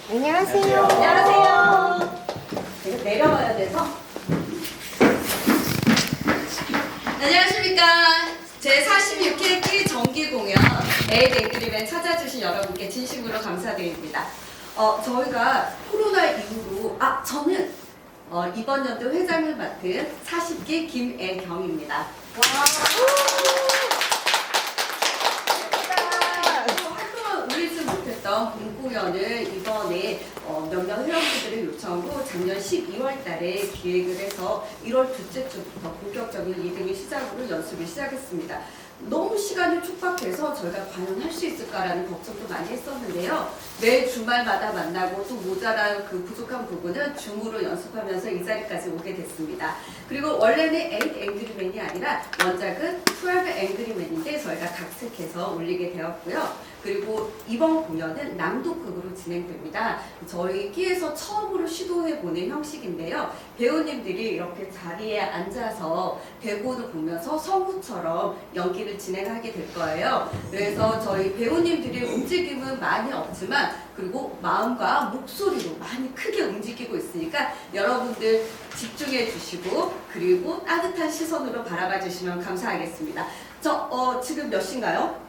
안녕하세요. 안녕하세요. 제가 내려가야 돼서. 안녕하십니까. 제46회 정기 공연 에이드앵그리맨 찾아주신 여러분께 진심으로 감사드립니다. 저희가 코로나 이후로 저는 이번 연도 회장을 맡은 40기 김애경입니다. 한동안 올리지 못했던 공공연을 이번에 몇몇 회원분들의 요청으로 작년 12월 달에 기획을 해서 1월 둘째 주부터 본격적인 리딩을 시작으로 연습을 시작했습니다. 너무 시간이 촉박해서 저희가 과연 할 수 있을까라는 걱정도 많이 했었는데요. 매 주말마다 만나고 또 모자란 그 부족한 부분은 줌으로 연습하면서 이 자리까지 오게 됐습니다. 그리고 원래는 8 앵그리맨이 아니라 원작은 12 앵그리맨인데 저희가 각색해서 올리게 되었고요. 그리고 이번 공연은 낭독극으로 진행됩니다. 저희 끼에서 처음으로 시도해보는 형식인데요. 배우님들이 이렇게 자리에 앉아서 대본을 보면서 성우처럼 연기를 진행하게 될 거예요. 그래서 저희 배우님들이 움직임은 많이 없지만 그리고 마음과 목소리로 많이 크게 움직이고 있으니까 여러분들 집중해 주시고 그리고 따뜻한 시선으로 바라봐 주시면 감사하겠습니다. 지금 몇 시인가요?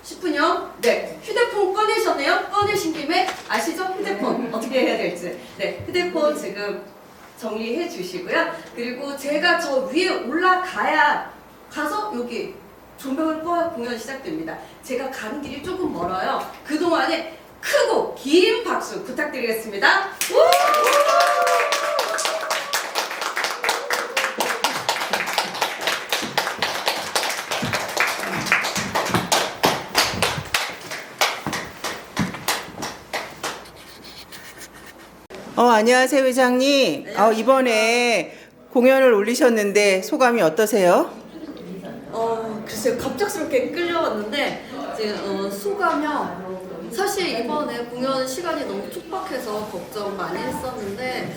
10분이요? 네. 휴대폰 꺼내셨네요? 꺼내신 김에 아시죠? 휴대폰 어떻게 해야 될지. 네. 휴대폰 지금 정리해 주시고요. 그리고 제가 저 위에 가서 여기 조명을 꺼야 공연이 시작됩니다. 제가 가는 길이 조금 멀어요. 그동안에 크고 긴 박수 부탁드리겠습니다. 안녕하세요, 회장님. 이번에 공연을 올리셨는데 소감이 어떠세요? 글쎄요, 갑작스럽게 끌려왔는데 소감이요. 사실 이번에 공연 시간이 너무 촉박해서 걱정 많이 했었는데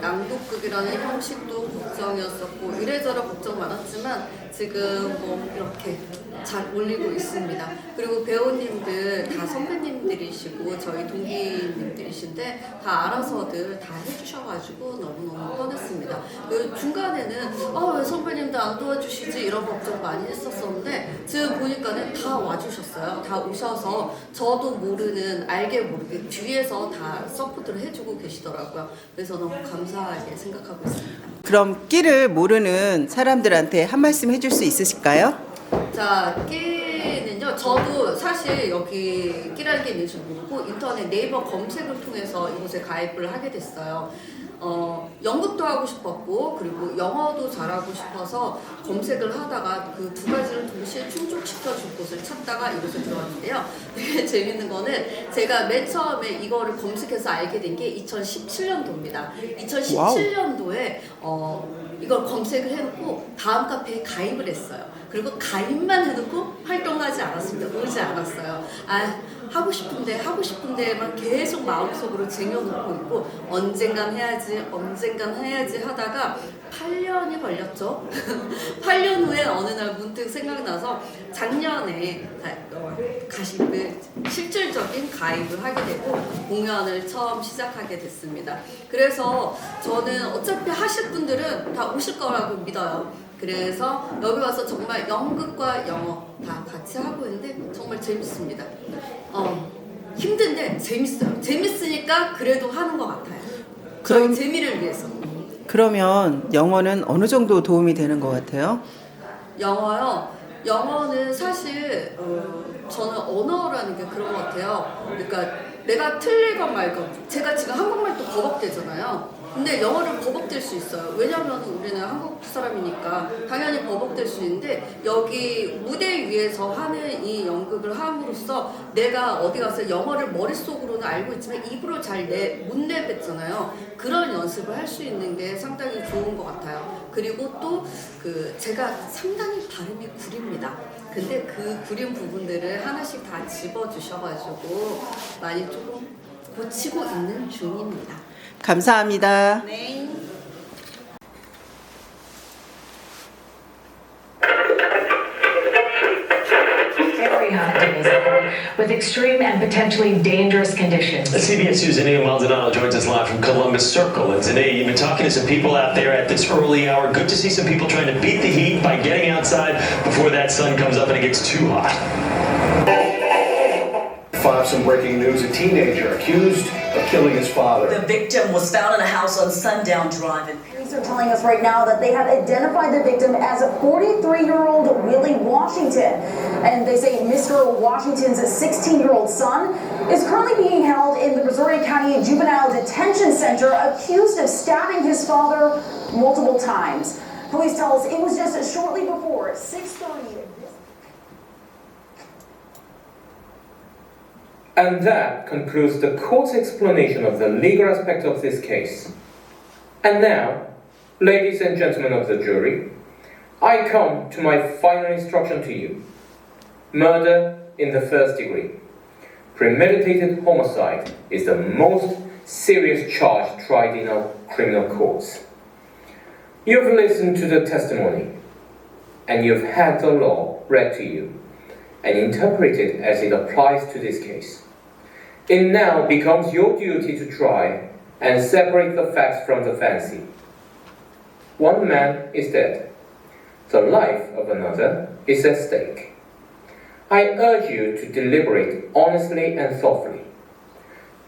낭독극이라는 형식도 걱정이었었고 이래저래 걱정 많았지만 지금 이렇게 잘 올리고 있습니다. 그리고 배우님들 다 선배님들이시고 저희 동기님들이신데 다 알아서들 다 해주셔가지고 너무너무 편했습니다. 그 중간에는 왜 선배님들 안 도와주시지 이런 걱정 많이 했었었는데 지금 보니까는 다 와주셨어요. 다 오셔서 저도 모르는 알게 모르게 뒤에서 다 서포트를 해주고 계시더라고요. 그래서 너무 감사하게 생각하고 있습니다. 그럼 끼를 모르는 사람들한테 한 말씀 해줄 수 있으실까요? 자, 끼는요. 저도 사실 여기 끼라는 게 있는지 모르고 인터넷 네이버 검색을 통해서 이곳에 가입을 하게 됐어요. 연극도 하고 싶었고 그리고 영어도 잘하고 싶어서 검색을 하다가 그 두 가지를 동시에 충족시켜줄 곳을 찾다가 이곳에 들어왔는데요. 되게 재밌는 거는 제가 맨 처음에 이거를 검색해서 알게 된 게 2017년도입니다. 2017년도에 이걸 검색을 해놓고 다음 카페에 가입을 했어요. 그리고 가입만 해놓고 활동하지 않았습니다. 오지 않았어요. 하고 싶은데만 계속 마음속으로 쟁여놓고 있고 언젠간 해야지 하다가 8년이 걸렸죠. 8년 후에 어느 날 문득 생각나서 작년에 실질적인 가입을 하게 되고 공연을 처음 시작하게 됐습니다. 그래서 저는 어차피 하실 분들은 다 오실 거라고 믿어요. 그래서 여기 와서 정말 연극과 영어 다 같이 하고 있는데 정말 재밌습니다. 힘든데 재밌어요. 재밌으니까 그래도 하는 것 같아요. 저희 재미를 위해서. 그러면 영어는 어느 정도 도움이 되는 것 같아요? 영어요? 영어는 사실 저는 언어라는 게 그런 것 같아요. 그러니까 내가 틀리건 말건 제가 지금 한국말도 버벅대잖아요. 근데 영어를 버벅댈 수 있어요. 왜냐면 우리는 한국 사람이니까 당연히 버벅댈 수 있는데 여기 무대 위에서 하는 이 연극을 함으로써 내가 어디 가서 영어를 머릿속으로는 알고 있지만 입으로 잘 못 내뱉잖아요. 그런 연습을 할 수 있는 게 상당히 좋은 것 같아요. 그리고 또 제가 상당히 발음이 구립니다. 근데 그 구린 부분들을 하나씩 다 집어주셔가지고 많이 조금 고치고 있는 중입니다. 감사합니다. 네. 제가 story hunting is on, with extreme and potentially dangerous conditions. CBS News' Anita Maldonado joins us live from Columbus Circle. And today, you've been talking to some people out there at this early hour. Good to see some people trying to beat the heat by getting outside before that sun comes up and it gets too hot. Some breaking news, a teenager accused of killing his father. The victim was found in a house on Sundown Drive. Police are telling us right now that they have identified the victim as a 43-year-old Willie Washington. And they say Mr. Washington's 16-year-old son is currently being held in the Missouri County Juvenile Detention Center, accused of stabbing his father multiple times. Police tell us it was just shortly before 6:30. And that concludes the court's explanation of the legal aspect of this case. And now, ladies and gentlemen of the jury, I come to my final instruction to you. Murder in the first degree. Premeditated homicide is the most serious charge tried in our criminal courts. You've listened to the testimony, and you've had the law read to you and interpreted as it applies to this case. It now becomes your duty to try and separate the facts from the fancy. One man is dead. The life of another is at stake. I urge you to deliberate honestly and thoughtfully.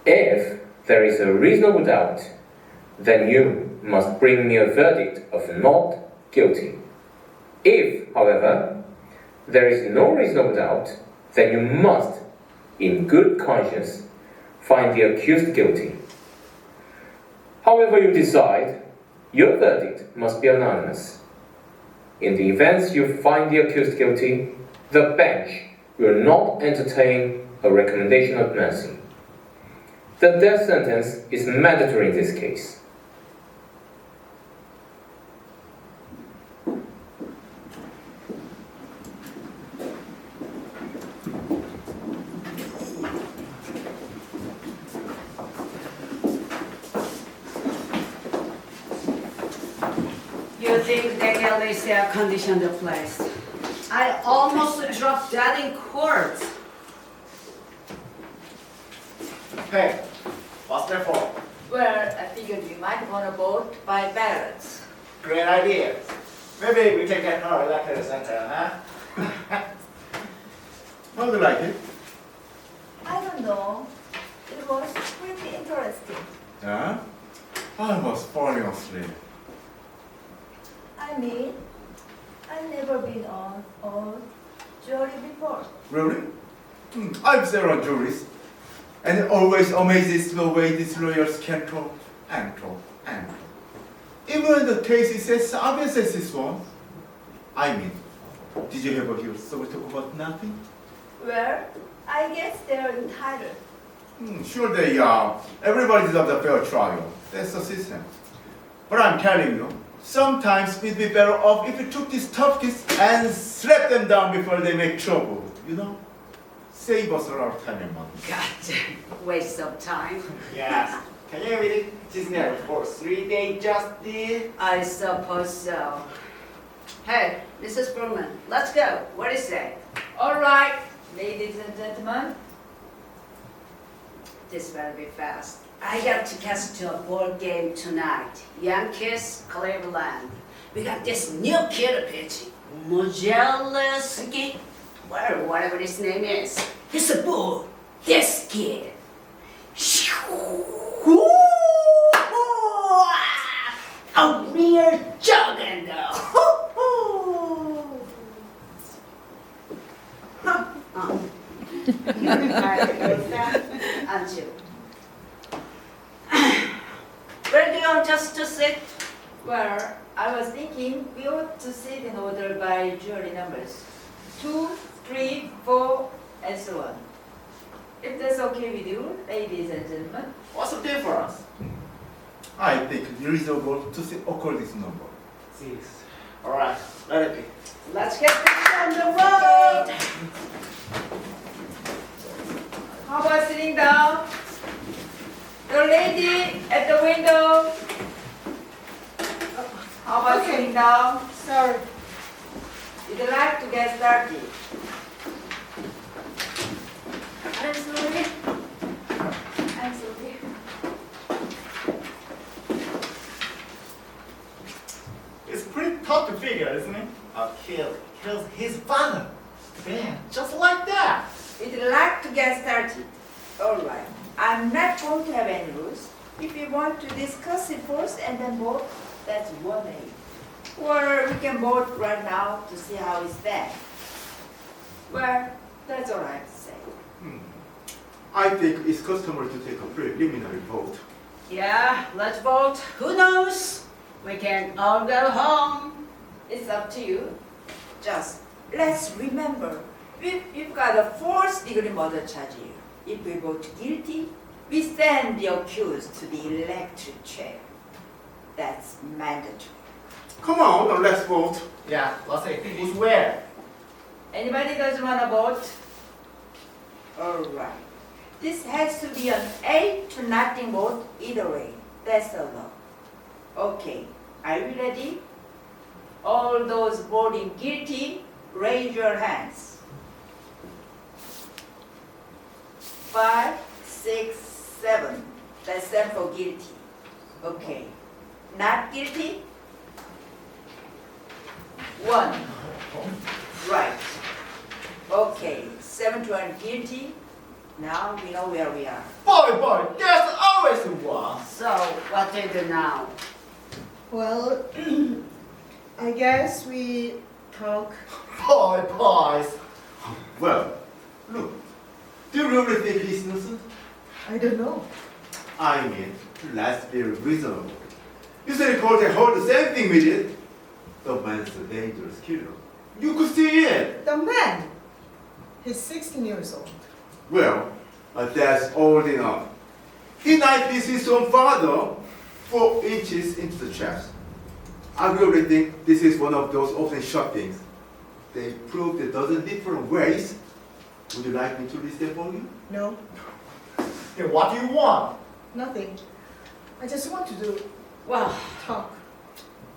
If there is a reasonable doubt, then you must bring me a verdict of not guilty. If, however, there is no reasonable doubt, then you must, in good conscience, find the accused guilty. However you decide, your verdict must be unanimous. In the event you find the accused guilty, the bench will not entertain a recommendation of mercy. The death sentence is mandatory in this case. You think Daniel is air-conditioned the place? I almost dropped that in court. Hey, what's that for? Well, I figured you might want to vote by ballots. Great idea. Maybe we can get her elected center, huh? How do you like it? I don't know. It was pretty interesting. Yeah? I was falling asleep. I mean, I've never been on a jury before. Really? I've sat on juries, and it always amazes the way these lawyers can talk and talk and talk. Even when the case is as obvious as this one. I mean, did you ever hear someone talk about nothing? Well, I guess they're entitled. Sure they are. Everybody deserves a fair trial. That's the system. But I'm telling you, sometimes we'd be better off if we took these tough kids and slapped them down before they make trouble. You know? Save us a lot of time and money. God, waste of time. Yes. Can you read it? Disney, of course. 3-day justice. I suppose so. Hey, Mrs. Berman, let's go. What do you say? All right, ladies and gentlemen. This better be fast. I got to catch to a ball game tonight. Yankees, Cleveland. We got this new kid pitching. Mojelski. Well, whatever his name is. He's a bull. This kid. A real juggernaut. Aren't you? Where do you want us to sit? Well, I was thinking we ought to sit in order by jury numbers. 2, 3, 4, and so on. If that's okay with you, ladies and gentlemen. What's the difference? I think it's reasonable to say occur this number. 6. Alright, let it be. Let's get this on the road. How about sitting down? The lady at the window. How about sitting down? Sorry. Would you like to get started? just like that. We'd like to get started. All right. I'm not going to have any rules. If you want to discuss it first and then vote, that's one way. Or we can vote right now to see how it's done. Well, that's all I have to say. I think it's customary to take a preliminary vote. Yeah, let's vote. Who knows? We can all go home. It's up to you. Just let's remember, we've got a 4th-degree murder charge here. If we vote guilty, we send the accused to the electric chair. That's mandatory. Come on, let's vote. Yeah, let's say who's where. Anybody doesn't want to vote? All right. This has to be an 8-0 vote either way. That's the law. Okay, are you ready? All those voting guilty, raise your hands. 5, 6, 7. That's 7 for guilty. Okay. Not guilty? 1. Right. Okay. 7 to 1 guilty. Now we know where we are. Boy, there's always one. So, what do you do now? Well, I guess we talk. Boys. Well, look, do you really think he's innocent? I don't know. I mean, let's be reasonable. Usually court can hold the same thing we did. The man's a dangerous killer. You could see it. The man, he's 16 years old. Well, that's old enough. He knifed his own father 4 inches into the chest. I really think this is one of those often shot things. They proved a dozen different ways. Would you like me to list them for you? No, Then what do you want? nothing. I just want to do Well, talk.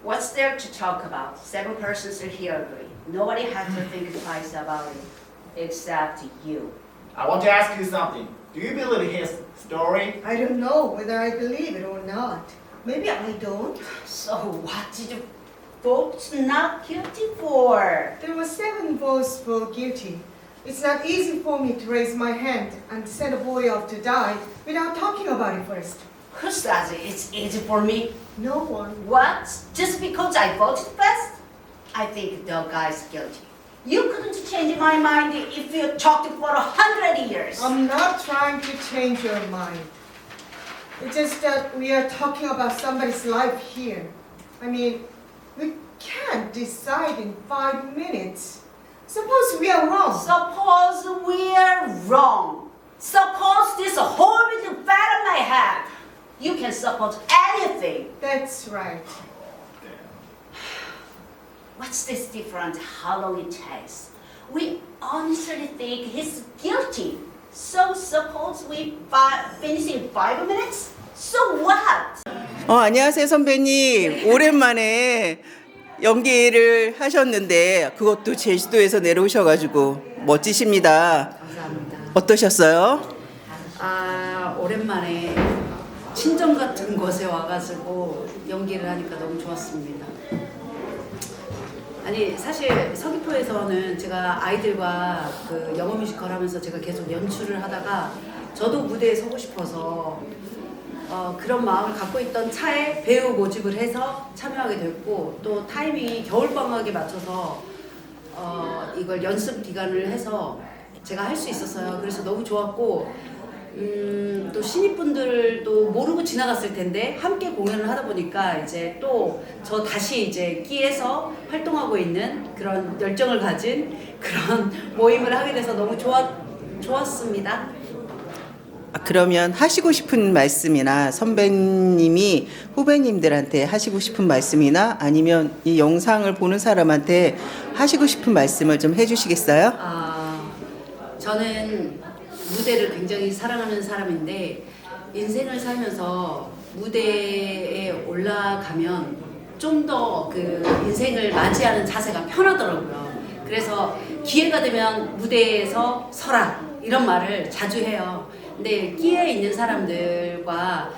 what's there to talk about? 7 persons are here agree. Nobody has to think twice about it, except you. I want to ask you something. Do you believe his story? I don't know whether I believe it or not. Maybe I don't. So what did you vote not guilty for? There were 7 votes for guilty. It's not easy for me to raise my hand and send a boy off to die without talking about it first. Who says it's easy for me? No one. What? Just because I voted first? I think the guy's guilty. You couldn't change my mind if you talked for 100 years. I'm not trying to change your mind. It's just that we are talking about somebody's life here. I mean, we can't decide in 5 minutes. Suppose we are wrong. Suppose we're wrong. Suppose this whole big fat on my head. You can suppose anything. That's right. What's this different? How long it takes? We honestly think he's guilty. So suppose we finish in 5 minutes? So what? 안녕하세요 선배님. 오랜만에 연기를 하셨는데 그것도 제주도에서 내려오셔가지고 멋지십니다. 감사합니다. 어떠셨어요? 오랜만에 친정 같은 곳에 와가지고 연기를 하니까 너무 좋았습니다. 아니 사실 서귀포에서는 제가 아이들과 그 영어 뮤지컬 하면서 제가 계속 연출을 하다가 저도 무대에 서고 싶어서 그런 마음을 갖고 있던 차에 배우 모집을 해서 참여하게 됐고 또 타이밍이 겨울방학에 맞춰서 이걸 연습 기간을 해서 제가 할 수 있었어요. 그래서 너무 좋았고 또 신입분들도 모르고 지나갔을 텐데 함께 공연을 하다 보니까 이제 또 저 다시 이제 끼에서 활동하고 있는 그런 열정을 가진 그런 모임을 하게 돼서 너무 좋았습니다. 그러면 하시고 싶은 말씀이나 선배님이 후배님들한테 하시고 싶은 말씀이나 아니면 이 영상을 보는 사람한테 하시고 싶은 말씀을 좀 해주시겠어요? 저는 무대를 굉장히 사랑하는 사람인데 인생을 살면서 무대에 올라가면 좀 더 그 인생을 맞이하는 자세가 편하더라고요. 그래서 기회가 되면 무대에서 서라 이런 말을 자주 해요. 근데 끼에 있는 사람들과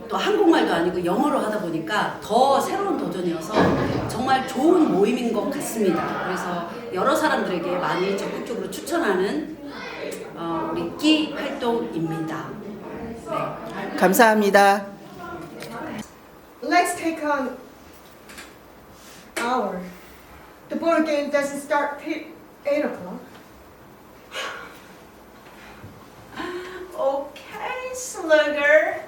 또 한국말도 아니고 영어로 하다 보니까 더 새로운 도전이어서 정말 좋은 모임인 것 같습니다. 그래서 여러 사람들에게 많이 적극적으로 추천하는 우리 끼 활동입니다. 네. 감사합니다. Let's take on hour. The board game doesn't start till 8 o'clock. Okay, Slugger.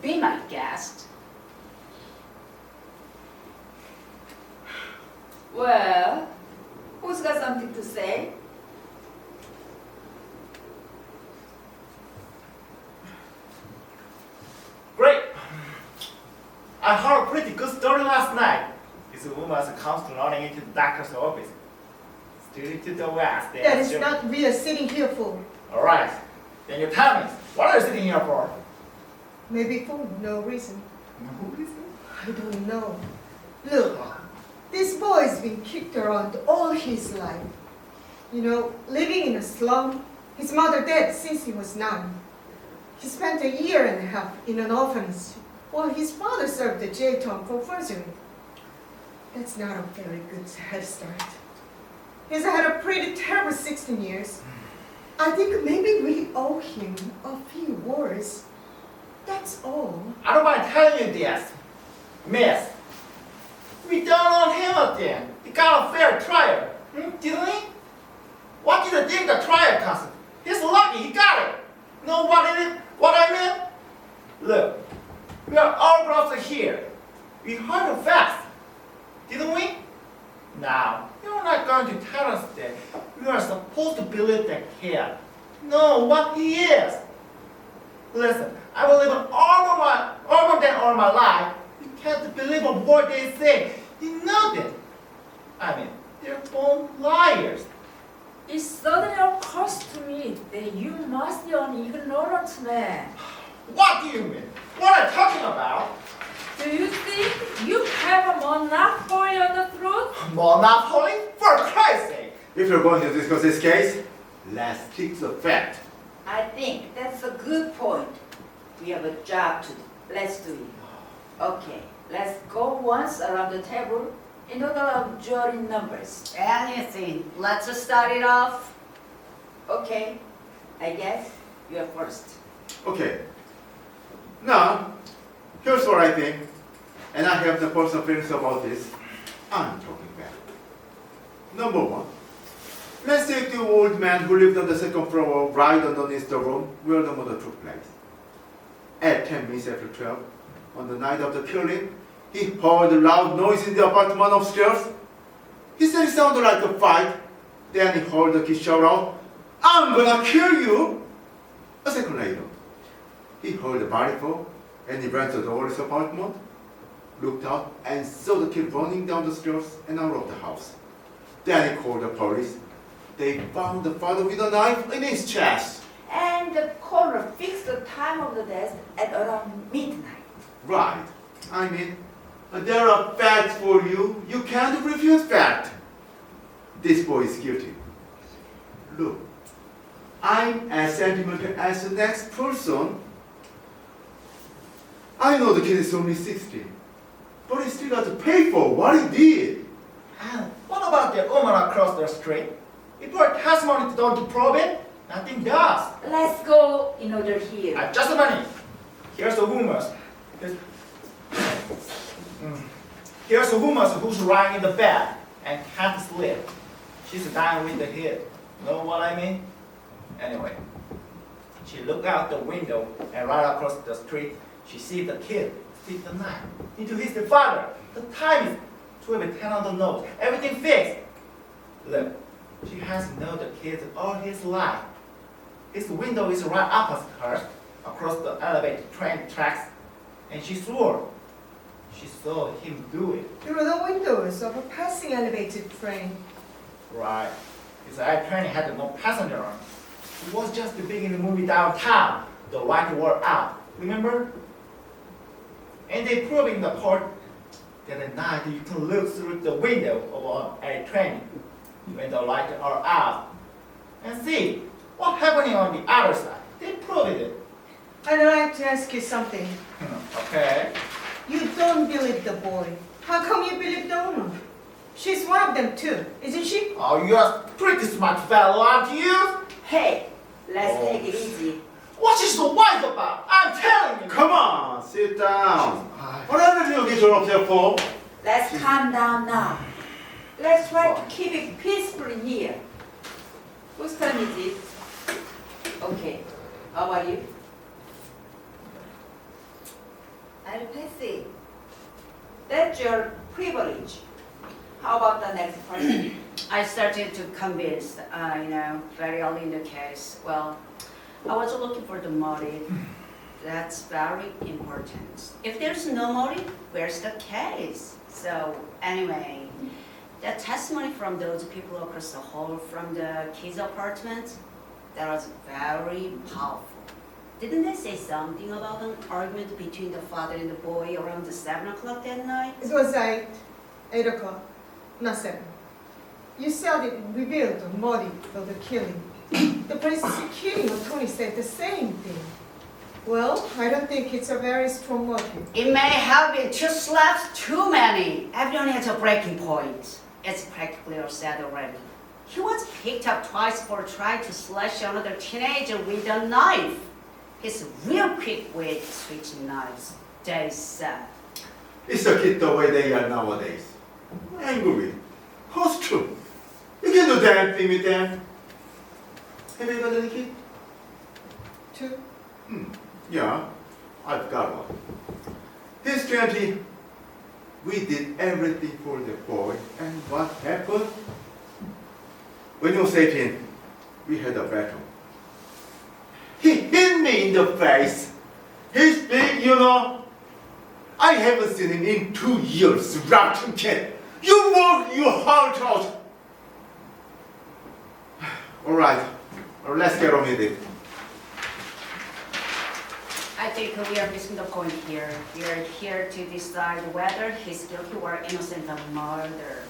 Be my guest. Well, who's got something to say? Great. I heard a pretty good story last night. This woman comes running into the doctor's office. Straight to the west. That is not what we are sitting here for. All right. Then you tell me, what are you sitting here for? Maybe for no reason. No reason? I don't know. Look, this boy's been kicked around all his life. You know, living in a slum, his mother dead since he was 9. He spent a year and a half in an orphanage while his father served the jail term for forgery. That's not a very good head start. He's had a pretty terrible 16 years. I think maybe we owe him a few words. That's all. I don't mind telling you this, miss. We don't owe him a thing. He got a fair trial, didn't he? What do you think the trial cost? He's lucky he got it. Know what I mean? Look, we are all grown here. We heard the facts, didn't we? Now, you're not going to tell us that we are supposed to believe that kid. Know what he is. Listen, I will live all my life. You can't believe a word they say. You know that. I mean, they're born liars. It suddenly occurs to me that you must be an ignorant man. What do you mean? What are you talking about? Do you think you have a monopoly on the truth? Monopoly? For Christ's sake! If you're going to discuss this case, let's stick to the fact. I think that's a good point. We have a job to do. Let's do it. Okay, let's go once around the table in order of jury numbers. Anything. Let's just start it off. Okay, I guess you are first. Okay. Now, here's what I think, and I have the personal feelings about this. I'm talking back. Number one, let's take the old man who lived on the second floor right underneath the room where the murder took place. At 10 minutes after 12, on the night of the killing, he heard a loud noise in the apartment upstairs. He said it sounded like a fight. Then he heard the kid shout out, "I'm gonna kill you!" A second later, he heard a body fall, and he ran to the owner's apartment, looked out, and saw the kid running down the stairs and out of the house. Then he called the police. They found the father with a knife in his chest. And the coroner fixed the time of the death at around midnight. Right. I mean, there are facts for you. You can't refuse fact. This boy is guilty. Look, I'm as sentimental as the next person. I know the kid is only 16, but he still got to pay for what he did. And what about the woman across the street? If your testimony don't prove it, nothing does. Let's go in order here. Just a minute. Here's a woman. Here's a woman who's lying in the bed and can't sleep. She's dying with the heat. Know what I mean? Anyway, she looked out the window and right across the street, she sees the kid stick the knife into his father. The time is 12:10 on the nose. Everything fixed. Look, she has known the kid all his life. His window is right opposite her, across the elevated train tracks, and she swore she saw him do it. Through the windows of a passing elevated train. Right. His train had no passenger on. It was just the beginning of the movie Downtown. The light were out. Remember? And they proved in the court that at night you can look through the window of a train when the lights are out and see what's happening on the other side. They proved it. I'd like to ask you something. Okay. You don't believe the boy. How come you believe the woman? She's one of them too, isn't she? Oh, you're a pretty smart fellow, aren't you? Hey, let's Oh. take it easy. What is so wise about? I'm telling you. Come on, sit down. What are you 여기 졸업생 for? Let's calm down now. Let's try to keep it peaceful in here. Whose turn is it? Okay. How about you? I'll pass it. That's your privilege. How about the next person? I started to convince, very early in the case. Well, I was looking for the motive. That's very important. If there's no motive, where's the case? So anyway, the testimony from those people across the hall from the kids' apartment, that was very powerful. Didn't they say something about an argument between the father and the boy around the 7 o'clock that night? It was 8 o'clock, not 7. You said it revealed the motive of the killing. The prosecuting attorney said the same thing. Well, I don't think it's a very strong motive. It may have been 2 slaps too many. Everyone has a breaking point. It's practically all said already. He was picked up twice for trying to slash another teenager with a knife. He's real quick with switching knives, they said. It's the kid the way they are nowadays. Angry, hostile. You can do damn thing with them. Have you got any kid? 2. Yeah, I've got one. He's 20. We did everything for the boy, and what happened? When he was 18, we had a battle. He hit me in the face. He's big, you know. I haven't seen him in 2 years, rotten kid. You work your heart out. All right, let's get on with it. I think we are missing the point here. We are here to decide whether he's guilty or innocent of murder.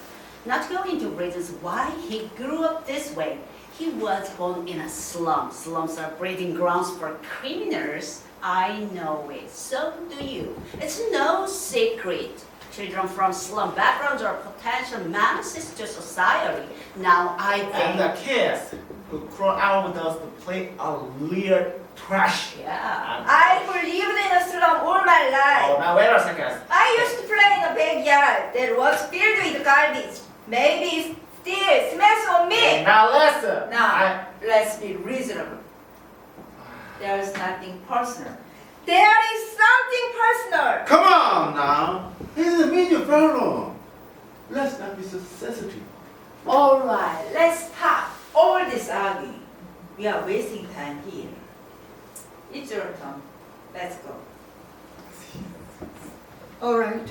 Not to go into reasons why he grew up this way. He was born in a slum. Slums are breeding grounds for criminals. I know it. So do you. It's no secret. Children from slum backgrounds are potential menaces to society. Now I think... And the kids who grow out with us to play a real trash. Yeah. I lived in a slum all my life. Oh, now wait a second. I used to play in the backyard that was filled with garbage. Maybe it still smells on me. Now listen. Now, let's be reasonable. There is nothing personal. There is something personal. Come on now. He's a mean fellow. Let's not be so sensitive. All right, let's stop all this arguing. We are wasting time here. It's your turn. Let's go. All right.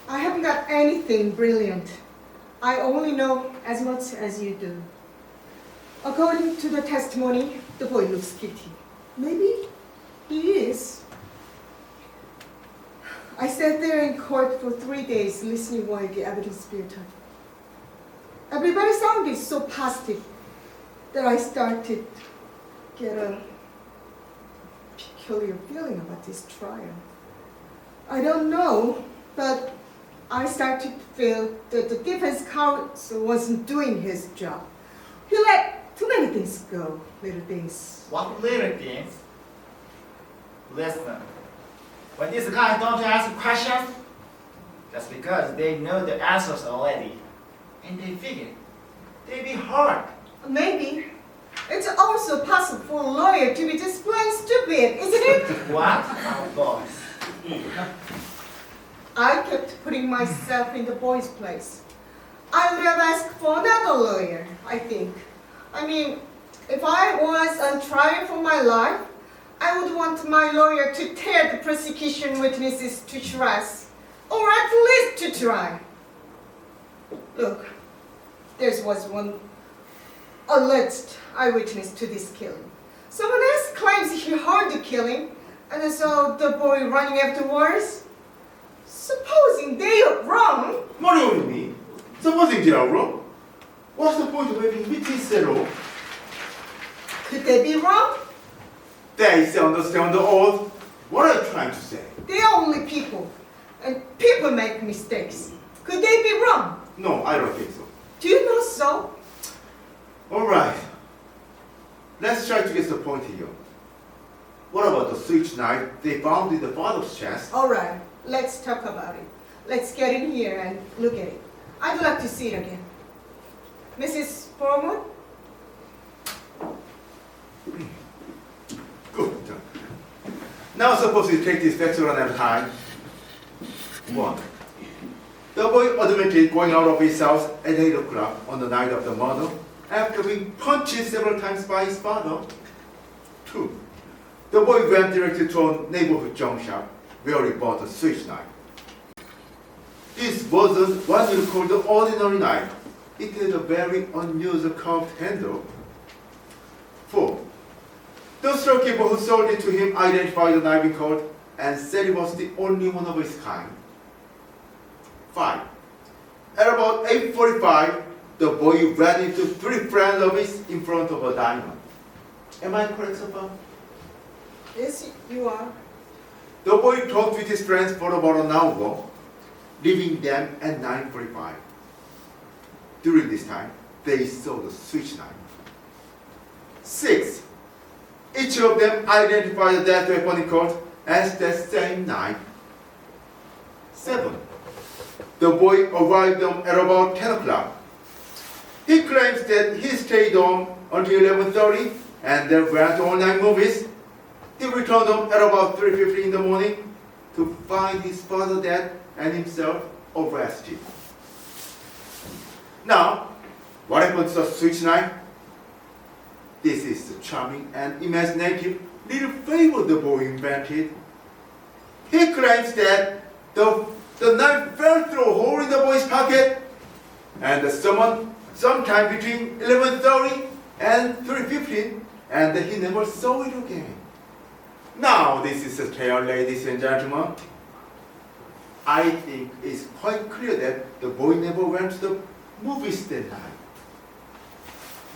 I haven't got anything brilliant. I only know as much as you do. According to the testimony, the boy looks guilty. Maybe he is. I sat there in court for 3 days listening while the evidence built up. Everybody sounded so positive that I started to get a peculiar feeling about this trial. I don't know, but I started to feel that the defense counsel wasn't doing his job. He let too many things go, little things. What little things? Listen, when these guys don't ask questions, that's because they know the answers already. And they figure they'd be hard. Maybe. It's also possible for a lawyer to be just plain stupid, isn't it? What? Oh, boys. I kept putting myself in the boy's place. I would have asked for another lawyer, I think. I mean, if I was on trial for my life, I would want my lawyer to tear the prosecution witnesses to shreds, or at least to try. Look, there was one alleged eyewitness to this killing. Someone else claims he heard the killing and saw the boy running afterwards. Supposing they are wrong. What do you mean? Supposing they are wrong? What's the point of having witnesses at all? Could they be wrong? They understand all. What are you trying to say? They are only people. And people make mistakes. Could they be wrong? No, I don't think so. Do you know so? All right. Let's try to get the point here. What about the switch knife they found in the father's chest? All right, let's talk about it. Let's get in here and look at it. I'd like to see it again. Mrs. Foreman? Good. Now suppose we take these facts one at a time. 1. The boy admitted going out of his house at 8 o'clock on the night of the murder after being punched several times by his father. 2. The boy went directly to a neighborhood junk shop where he bought a switch knife. This wasn't what you call the ordinary knife. It had a very unusual curved handle. 4. The storekeeper who sold it to him identified the knife in court and said it was the only one of its kind. 5. At about 8:45, the boy ran into 3 friends of his in front of a diner. Am I correct so far? Yes, you are. The boy talked with his friends for about an hour, leaving them at 9:45. During this time, they saw the switch knife. 6. Each of them identified the death weapon in court as the same knife. 7. The boy arrived home at about 10 o'clock. He claims that he stayed home until 11:30 and then went to all night movies. He returned home at about 3:50 in the morning to find his father dead and himself arrested. Now, what happened to the switch knife? This is the charming and imaginative little fable the boy invented. He claims that the knife fell through a hole in the boy's pocket and that sometime between 11:30 and 3:15 and that he never saw it again. Now, this is a tale, ladies and gentlemen. I think it's quite clear that the boy never went to the movies that night.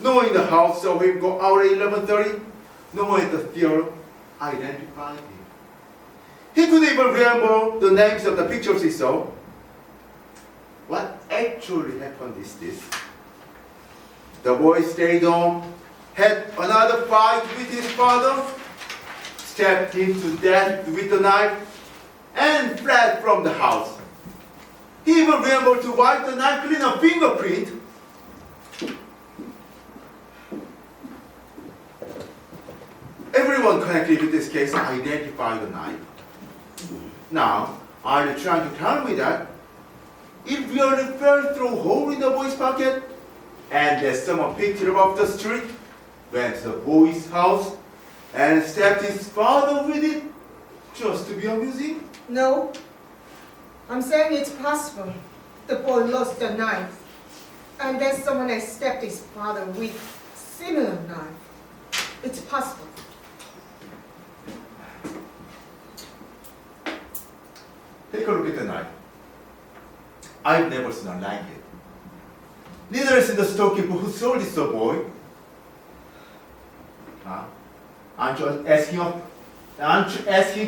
No one in the house saw him go out at 11:30. No one at the theater identified him. He couldn't even remember the names of the pictures he saw. What actually happened is this. The boy stayed home, had another fight with his father, stabbed him to death with the knife, and fled from the house. He even remembered to wipe the knife clean a fingerprint. Everyone connected with this case identified the knife. Now, are you trying to tell me that it really fell through a hole in the boy's pocket and that someone picked it up off the street, went to the boy's house, and stabbed his father with it just to be amusing? No. I'm saying it's possible. The boy lost the knife. And then someone has stabbed his father with similar knife. It's possible. Take a look at the knife. I've never seen one like it. Neither has the storekeeper who sold it to the boy. Aren't you asking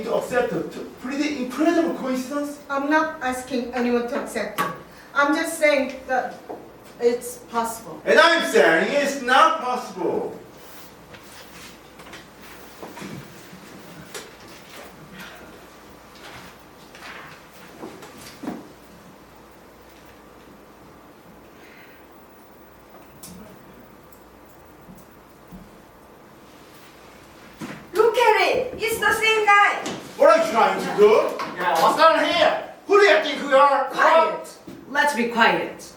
to accept a pretty incredible coincidence? I'm not asking anyone to accept it. I'm just saying that it's possible. And I'm saying it's not possible. Look at it! It's the same guy! What are you trying to do? Yeah, what's going on here? Who do you think you are? Quiet. Let's be quiet.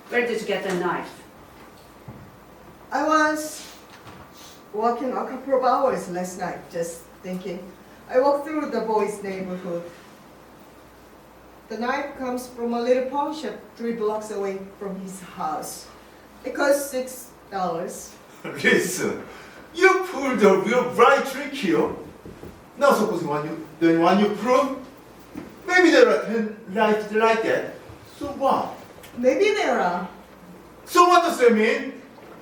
Where did you get the knife? I was walking a couple of hours last night, just thinking. I walked through the boy's neighborhood. The knife comes from a little pawn shop 3 blocks away from his house. It cost $6. Listen, you pulled a real bright trick here. Now suppose you want you prove? Maybe there are 10 knives like that. So what? Maybe there are. So what does that mean?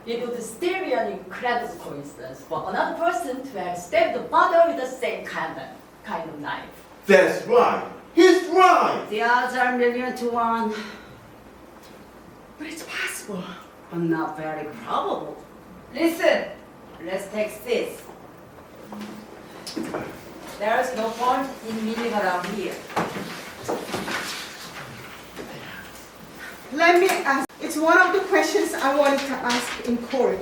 It would still be an incredible coincidence for another person to have stabbed the mother with the same kind of knife. That's right. He's right. The odds are 1,000,000 to 1. But it's possible, but not very probable. Listen, let's take this. There's no point in milling around here. Let me ask, it's one of the questions I wanted to ask in court.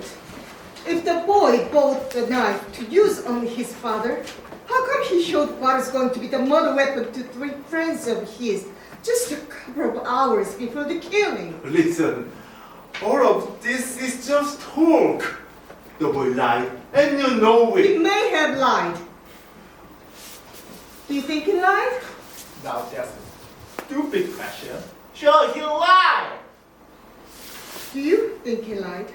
If the boy bought the knife to use on his father, how come he showed what is going to be the murder weapon to 3 friends of his just a couple of hours before the killing? Listen, all of this is just talk. The boy lied, and you know He it. may have lied. Do you think he lied? Now that's a stupid question. Sure, he lied. Do you think he lied?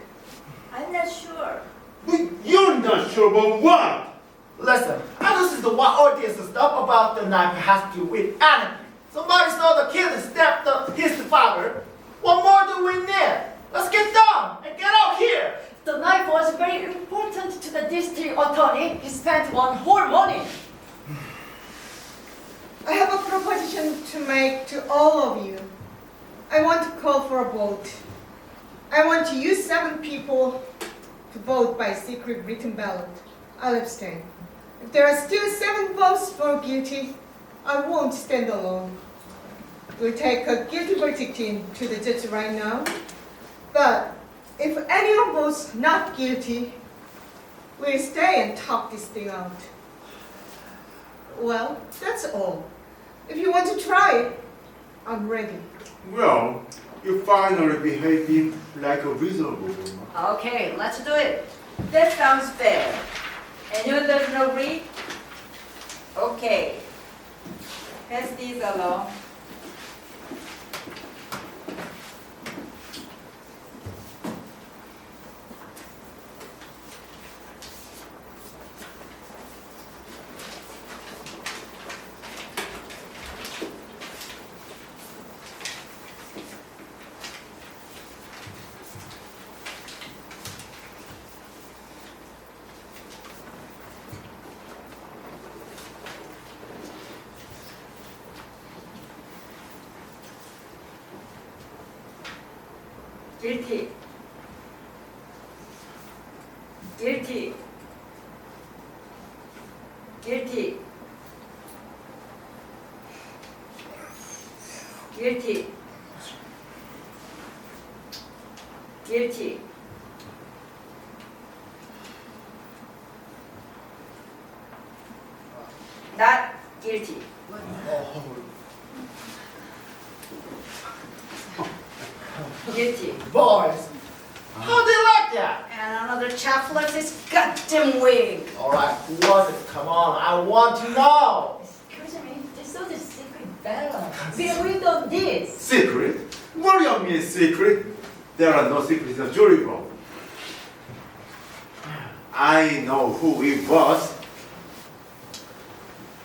I'm not sure. But you're not sure about what? Listen, how does the what all this stuff about the knife has to do with anything? Somebody saw the kid and stabbed his father. What more do we need? Let's get done and get out here. The knife was very important to the district attorney. He spent one whole morning. I have a proposition to make to all of you. I want to call for a vote. I want to use 7 people to vote by secret written ballot. I'll abstain. If there are still 7 votes for guilty, I won't stand alone. We'll take a guilty verdict in to the judge right now. But if anyone votes not guilty, we'll stay and talk this thing out. Well, that's all. If you want to try it, I'm ready. Well, you're finally behaving like a reasonable woman. Okay, let's do it. That sounds fair. Anyone doesn't agree? Okay. Pass these along. Guilty. Guilty. Guilty. Guilty. Guilty. Not guilty. Guilty. Boys, how they like that? And another chap flips his goddamn wig. All right, who was it? Come on, I want to know. Excuse me, this is a secret ballot. We agreed on this. Secret? What do you mean secret? There are no secrets in the jury room. I know who it was.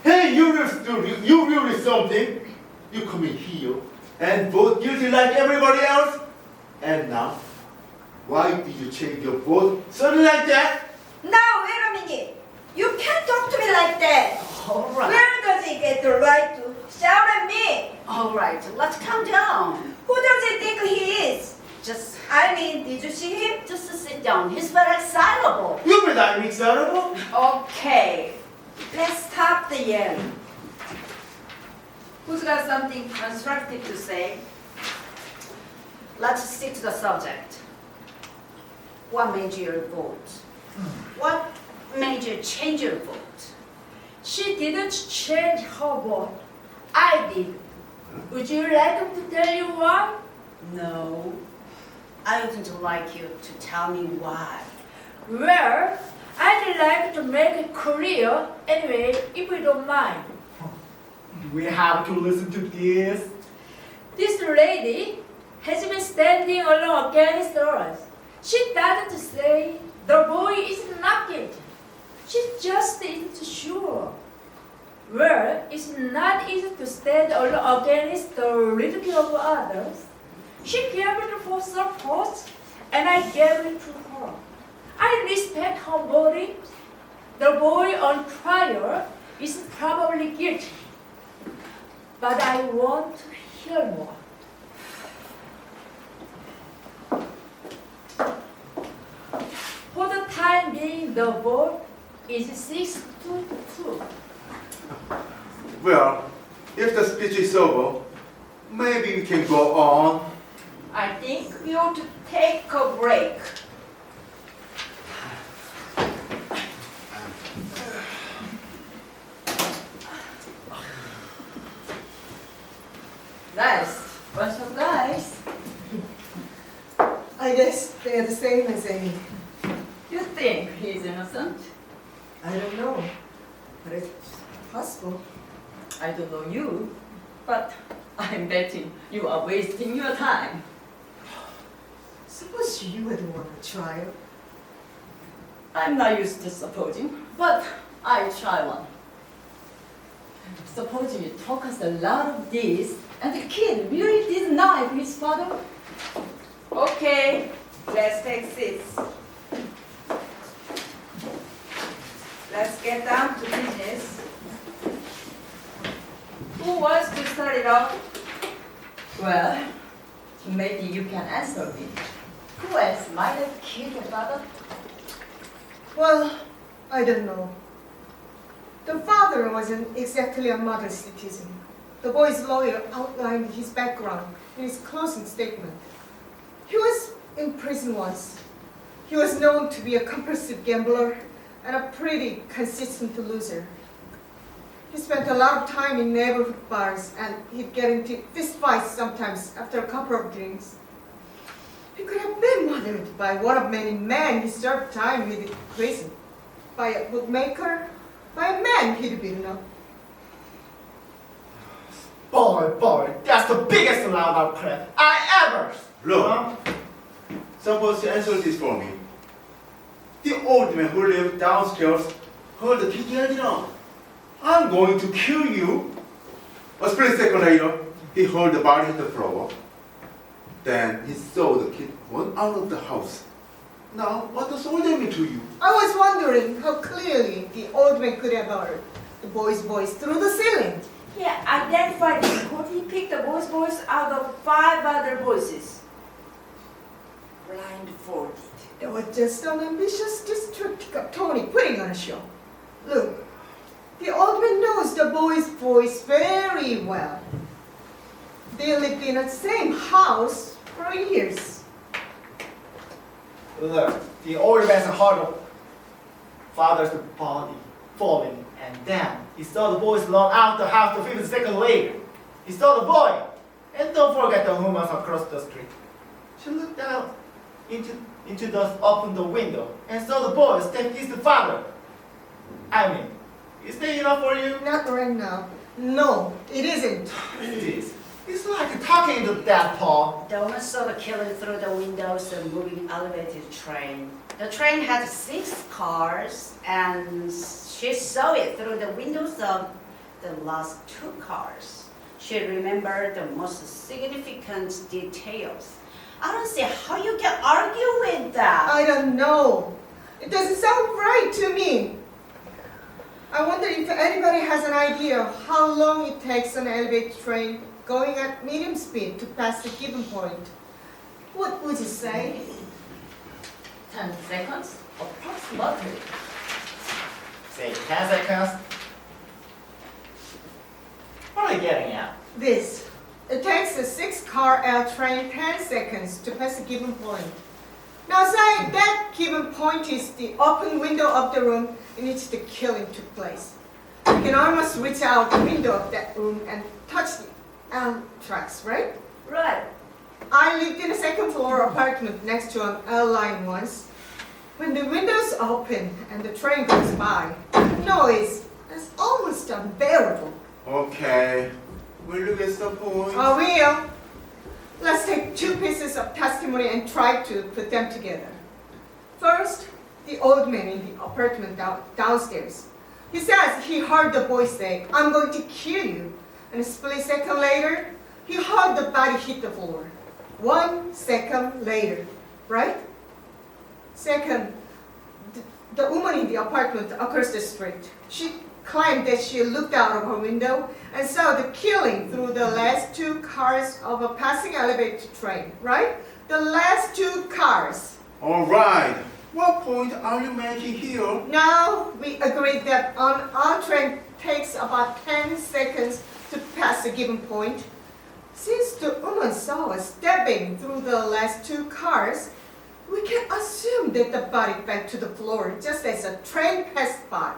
Hey, you really something. You come in here and vote guilty like everybody else. And now, why did you change your vote suddenly like that? Now, wait a minute. You can't talk to me like that. All right. Where does he get the right to shout at me? All right, let's calm down. Who does he think he is? Just Did you see him? Just sit down. He's very excitable. You mean I'm excitable? Okay. Let's stop the yelling. Who's got something constructive to say? Let's stick to the subject. What made you vote? What made you change your vote? She didn't change her vote. I did. Would you like me to tell you why? No. I wouldn't like you to tell me why. Well, I'd like to make a career anyway, if you don't mind. We have to listen to this. This lady has been standing along against us. She doesn't say the boy is not guilty. She just isn't sure. Well, it's not easy to stand alone against the ridicule of others. She gathered for support and I gave it to her. I respect her body. The boy on trial is probably guilty, but I want to hear more. For the time being, the vote is 6-2. Well, if the speech is over, maybe we can go on. I think we ought to take a break. Nice bunch of guys. I guess they're the same as Amy. You think he's innocent? I don't know, but it's possible. I don't know you, but I'm betting you are wasting your time. Suppose you were the one on trial. I'm not used to supposing, but I try one. Supposing you talk us a lot of this, and the kid really did knife his father? Okay, let's take seats. Let's get down to business. Who wants to start it off? Well, maybe you can answer me. Who else might have killed your father? Well, I don't know. The father wasn't exactly a model citizen. The boy's lawyer outlined his background in his closing statement. He was in prison once. He was known to be a compulsive gambler and a pretty consistent loser. He spent a lot of time in neighborhood bars and he'd get into fistfights sometimes after a couple of drinks. He could have been murdered by one of many men he served time with in prison, by a bookmaker, by a man he'd beaten up. Boy, that's the biggest loud out crap I ever. Look, suppose you answer this for me. The old man who lived downstairs heard the kid yelling out, "I'm going to kill you." A split second later, he heard the body hit the floor. Then he saw the kid run out of the house. Now, what does all that mean to you? I was wondering how clearly the old man could have heard the boy's voice through the ceiling. He identified him because he picked the boy's voice out of 5 other voices. Blindfolded. It was just an ambitious district attorney putting on a show. Look, the old man knows the boy's voice very well. They lived in the same house for years. Look, the old man's heard of father's body falling, and then he saw the boys run out the house 15 seconds later. He saw the boy, and don't forget the woman across the street. She looked out into the open the window and saw the boy step his father. I mean, is that enough for you? Not right now. No, it isn't. This. It's like talking to that, Paul. The woman saw the killer through the windows of a moving elevated train. The train had 6 cars, and she saw it through the windows of the last 2 cars. She remembered the most significant details. I don't see how you can argue with that. I don't know. It doesn't sound right to me. I wonder if anybody has an idea of how long it takes an elevated train going at medium speed to pass a given point. What would you say? 10 seconds? Approximately. Say 10 seconds. What are you getting at? This. It takes a 6-car L train 10 seconds to pass a given point. Now say that given point is the open window of the room in which the killing took place. You can almost reach out the window of that room and touch the L tracks, right? Right. I lived in a 2nd floor apartment next to an L line once. When the windows open and the train goes by, the noise is almost unbearable. Okay, will you get the point? I will. Let's take 2 pieces of testimony and try to put them together. First, the old man in the apartment downstairs. He says he heard the boy say, "I'm going to kill you." And a split second later, he heard the body hit the floor. 1 second later, right? Second, the woman in the apartment across the street, she claimed that she looked out of her window and saw the killing through the last two cars of a passing elevator train, right? The last two cars. All right. What point are you making here? Now we agreed that our train takes about 10 seconds to pass a given point. Since the woman saw us stepping through the last two cars, we can assume that the body fell to the floor just as a train passed by.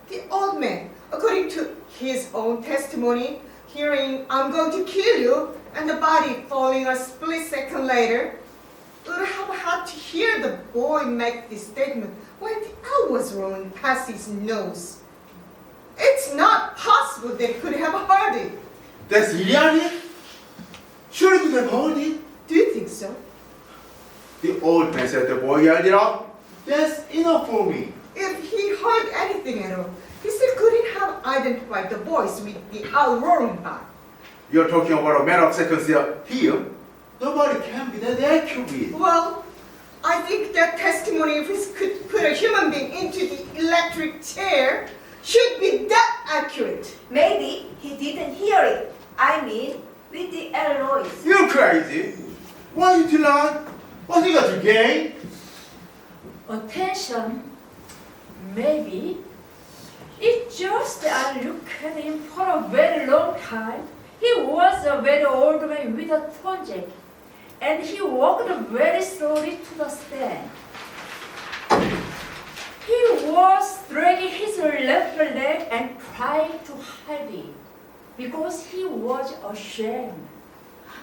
The old man, according to his own testimony, hearing "I'm going to kill you" and the body falling a split second later, would have had to hear the boy make this statement when the air was rolling past his nose. It's not possible that he could have heard it. That's really? Sure you could have heard it? Do you think so? The old man said the boy yelled it out. That's enough for me. If he heard anything at all, he still couldn't have identified the voice with the owl roaring by. You're talking about a matter of seconds here. Nobody can be that accurate. Well, I think that testimony, if we could put a human being into the electric chair, should be that accurate. Maybe he didn't hear it. I mean, with the alloys. You're crazy. Why you too loud? What you got to gain? Attention. Maybe. It's just I look at him for a very long time. He was a very old man with a torn jacket, and he walked very slowly to the stand. He was dragging his left leg and trying to hide it because he was ashamed.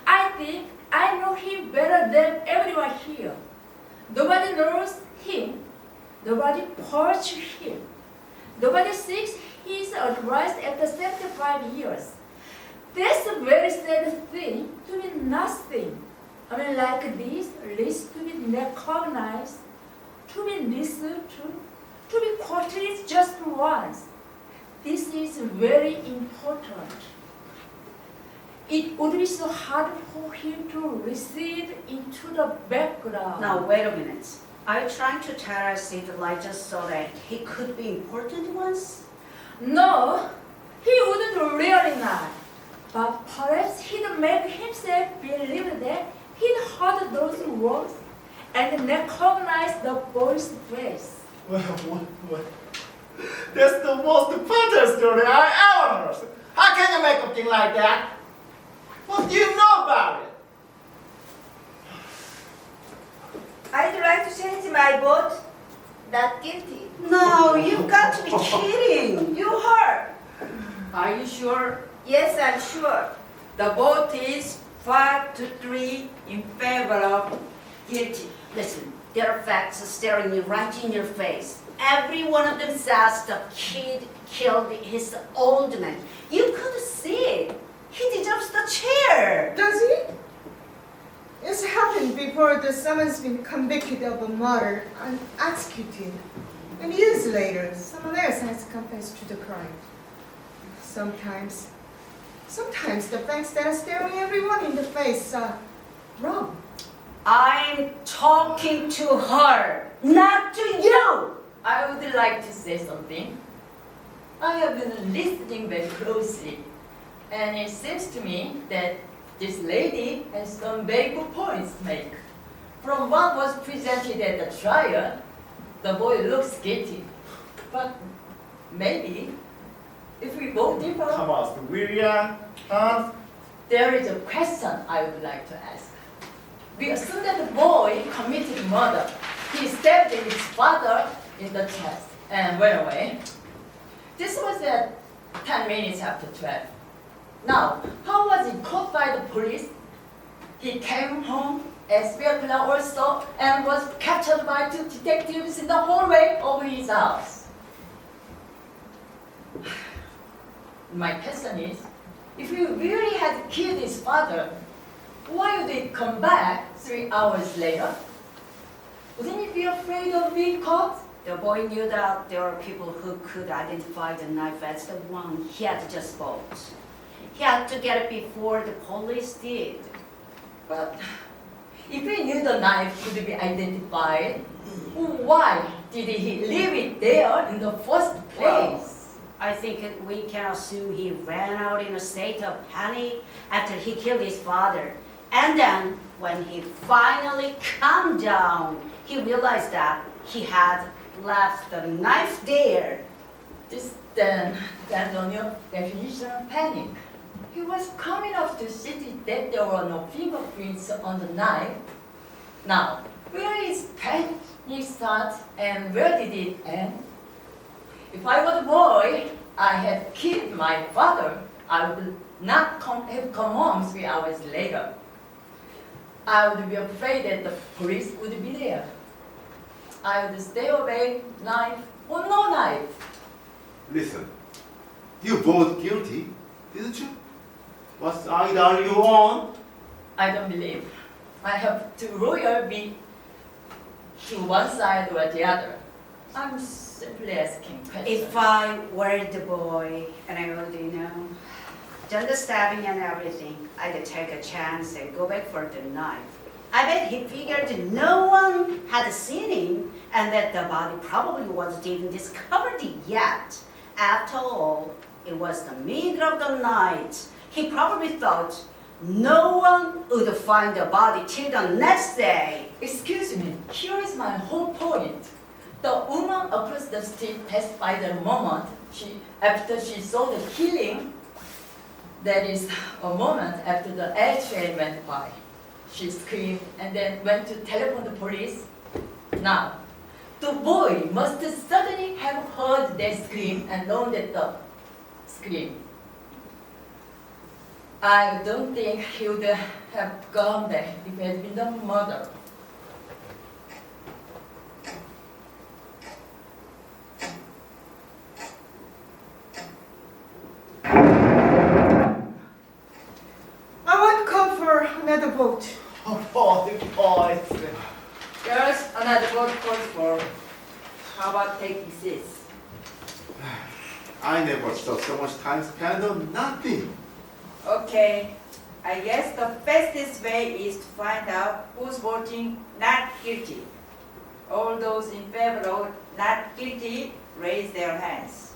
I think I know him better than everyone here. Nobody knows him. Nobody pursues him. Nobody seeks his advice after 75 years. That's a very sad thing to be nothing. I mean, like this, least to be recognized, to be listened to be quoted just once. This is very important. It would be so hard for him to recede into the background. Now, wait a minute. Are you trying to tell us if Elijah saw that he could be important once? No, he wouldn't really not. But perhaps he'd make himself believe that he'd heard those words and recognized the boy's face. Well. That's the most important story I ever heard. How can you make a thing like that? What do you know about it? I'd like to change my vote. Not guilty. No, you've got to be kidding. You heard. Are you sure? Yes, I'm sure. The vote is 5-3 in favor of guilty. Listen, there are facts staring you right in your face. Every one of them says the kid killed his old man. You could see it. He deserves the chair. Does he? It's happened before the someone's been convicted of a murder and executed. And years later, someone else has confessed to the crime. Sometimes the facts that are staring everyone in the face are wrong. I'm talking to her, not to you. I would like to say something. I have been listening very closely, and it seems to me that this lady has some very good points to make. From what was presented at the trial, the boy looks guilty. But maybe, if we vote different, Come on, William, huh? there is a question I would like to ask. We assume that the boy committed murder. He stabbed his father in the chest and went away. This was at 10 minutes after 12. Now, how was he caught by the police? He came home as vehicle also and was captured by 2 detectives in the hallway of his house. My question is, if he really had killed his father, why would he come back 3 hours later? Wouldn't he be afraid of being caught? The boy knew that there were people who could identify the knife as the one he had just bought. He had to get it before the police did. But If he knew the knife could be identified, why did he leave it there in the first place? I think we can assume he ran out in a state of panic after he killed his father. And then, when he finally calmed down, he realized that he had left the knife there. This then depends on your definition of panic. He was coming up to see that there were no fingerprints on the knife. Now, where is panic start and where did it end? If I were the boy, I had killed my father, I would not have come home 3 hours later. I would be afraid that the police would be there. I would stay away, knife or no knife. Listen, you both guilty, didn't you? What side are you on? I don't believe. I have to lawyer be to one side or the other. I'm simply asking questions. If I were the boy and I would, done the stabbing and everything, I'd take a chance and go back for the knife. I bet he figured no one had seen him and that the body probably wasn't even discovered yet. After all, it was the middle of the night. He probably thought no one would find the body till the next day. Excuse me, here is my whole point. The woman across the street passed by the moment after she saw the killing. That is a moment after the air train went by. She screamed and then went to telephone the police. Now, the boy must suddenly have heard that scream and known that the scream. I don't think he would have gone back if it had been the murder. I want to come for another vote. Oh, the boys. Girls, another vote calls for. How about taking seats? I never saw so much time spent on nothing. Okay, I guess the fastest way is to find out who's voting not guilty. All those in favor of not guilty, raise their hands.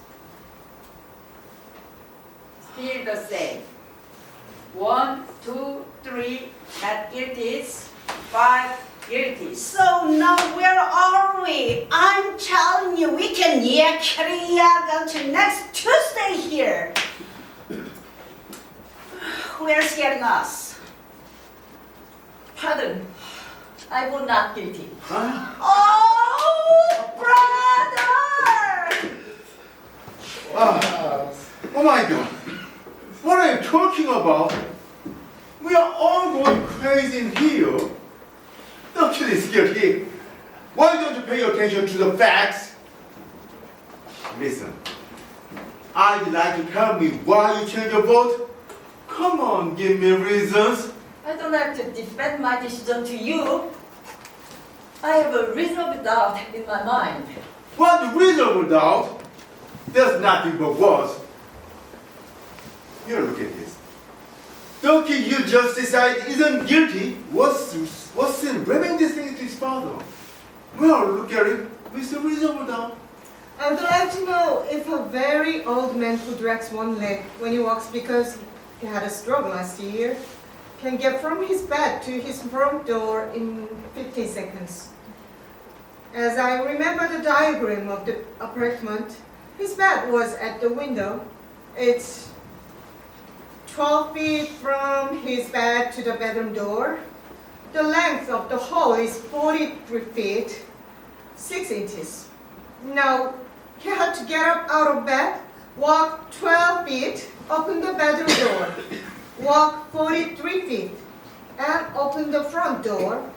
Still the same. 1, 2, 3, not guilty. 5, guilty. So now where are we? I'm telling you, we can carry until next Tuesday here. Where's getting us? Pardon, I vote not guilty. Huh? Oh, brother! Oh my God. What are you talking about? We are all going crazy in here. Don't you be guilty. Why don't you pay attention to the facts? Listen, I'd like you to tell me why you changed your vote. Come on, give me reasons. I don't have to defend my decision to you. I have a reasonable doubt in my mind. What reasonable doubt? There's nothing but words. Here, look at this. Don't you just decide isn't guilty? What's in bringing this thing to his father? Well, look at it with a reasonable doubt. I would like to know if a very old man who drags one leg when he walks because he had a stroke last year can get from his bed to his front door in 15 seconds. As I remember the diagram of the apartment, his bed was at the window. It's 12 feet from his bed to the bedroom door. The length of the hall is 43 feet, 6 inches. Now, he had to get up out of bed, walk 12 feet, open the bedroom door, walk 43 feet, and open the front door,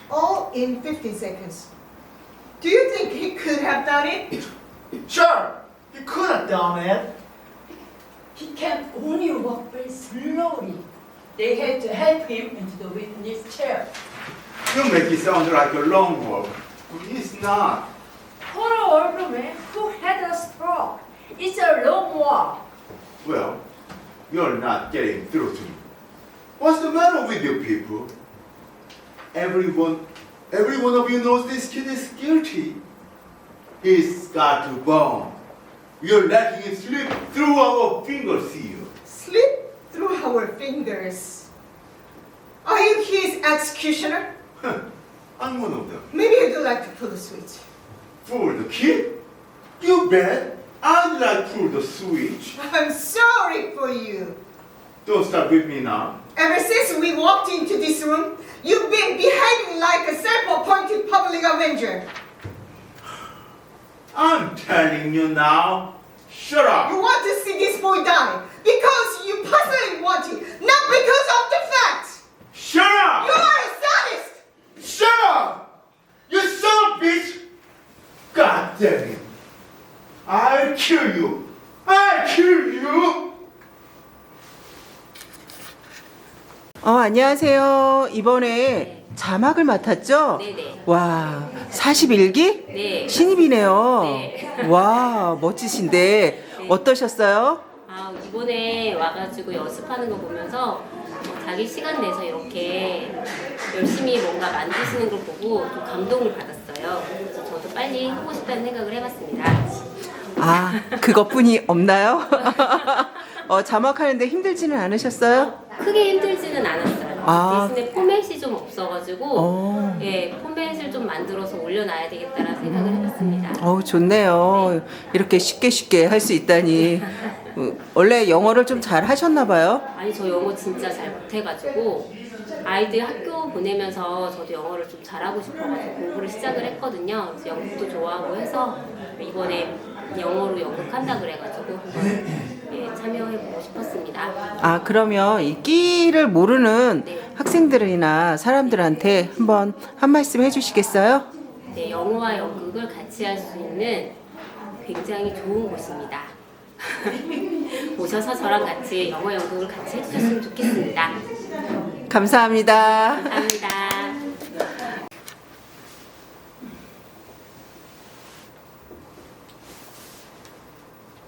all in 15 seconds. Do you think he could have done it? Sure, he could have done it. He can only walk very slowly. They had to help him into the witness chair. You make it sound like a long walk. It's not. Poor old man who had a stroke. It's a long walk. Well, you're not getting through to me. What's the matter with you people? every one of you knows this kid is guilty. He's got to burn. You're letting him slip through our fingers here. Slip through our fingers. Are you his executioner? I'm one of them. Maybe you'd like to pull the switch. For the kid? You bet. I'd like to pull the switch. I'm sorry for you. Don't start with me now. Ever since we walked into this room, you've been behaving like a self-appointed public avenger. I'm telling you now. Shut up. You want to see this boy die because you personally want it, not because of the facts. Shut up. You are a sadist. Shut up. You son of a bitch. God damn it. I'll kill you. I'll kill you. 안녕하세요. 이번에 자막을 맡았죠? 네네. 와, 41기? 네. 신입이네요. 네. 와, 멋지신데 네. 어떠셨어요? 이번에 와가지고 연습하는 거 보면서 자기 시간 내서 이렇게 열심히 뭔가 만드시는 걸 보고 좀 감동을 받았어요. 그래서 저도 빨리 하고 싶다는 생각을 해봤습니다. 그것뿐이 없나요? 자막하는데 힘들지는 않으셨어요? 크게 힘들지는 않았어요. 대신에 포맷이 좀 없어가지고 포맷을 좀 만들어서 올려놔야 되겠다라는 생각을 해봤습니다. 좋네요. 이렇게 쉽게 할 수 있다니. 원래 영어를 좀 잘 하셨나 봐요? 아니, 저 영어 진짜 잘 못해가지고 아이들 학교 보내면서 저도 영어를 좀 잘하고 싶어가지고 공부를 시작을 했거든요. 그래서 연극도 좋아하고 해서 이번에 영어로 연극한다 그래가지고 한번 참여해보고 싶었습니다. 그러면 이 끼를 모르는 학생들이나 사람들한테 한번 한 말씀 해주시겠어요? 네, 영어와 연극을 같이 할 수 있는 굉장히 좋은 곳입니다. 오셔서 저랑 같이 영어 연극을 같이 해주셨으면 좋겠습니다. 감사합니다. 감사합니다.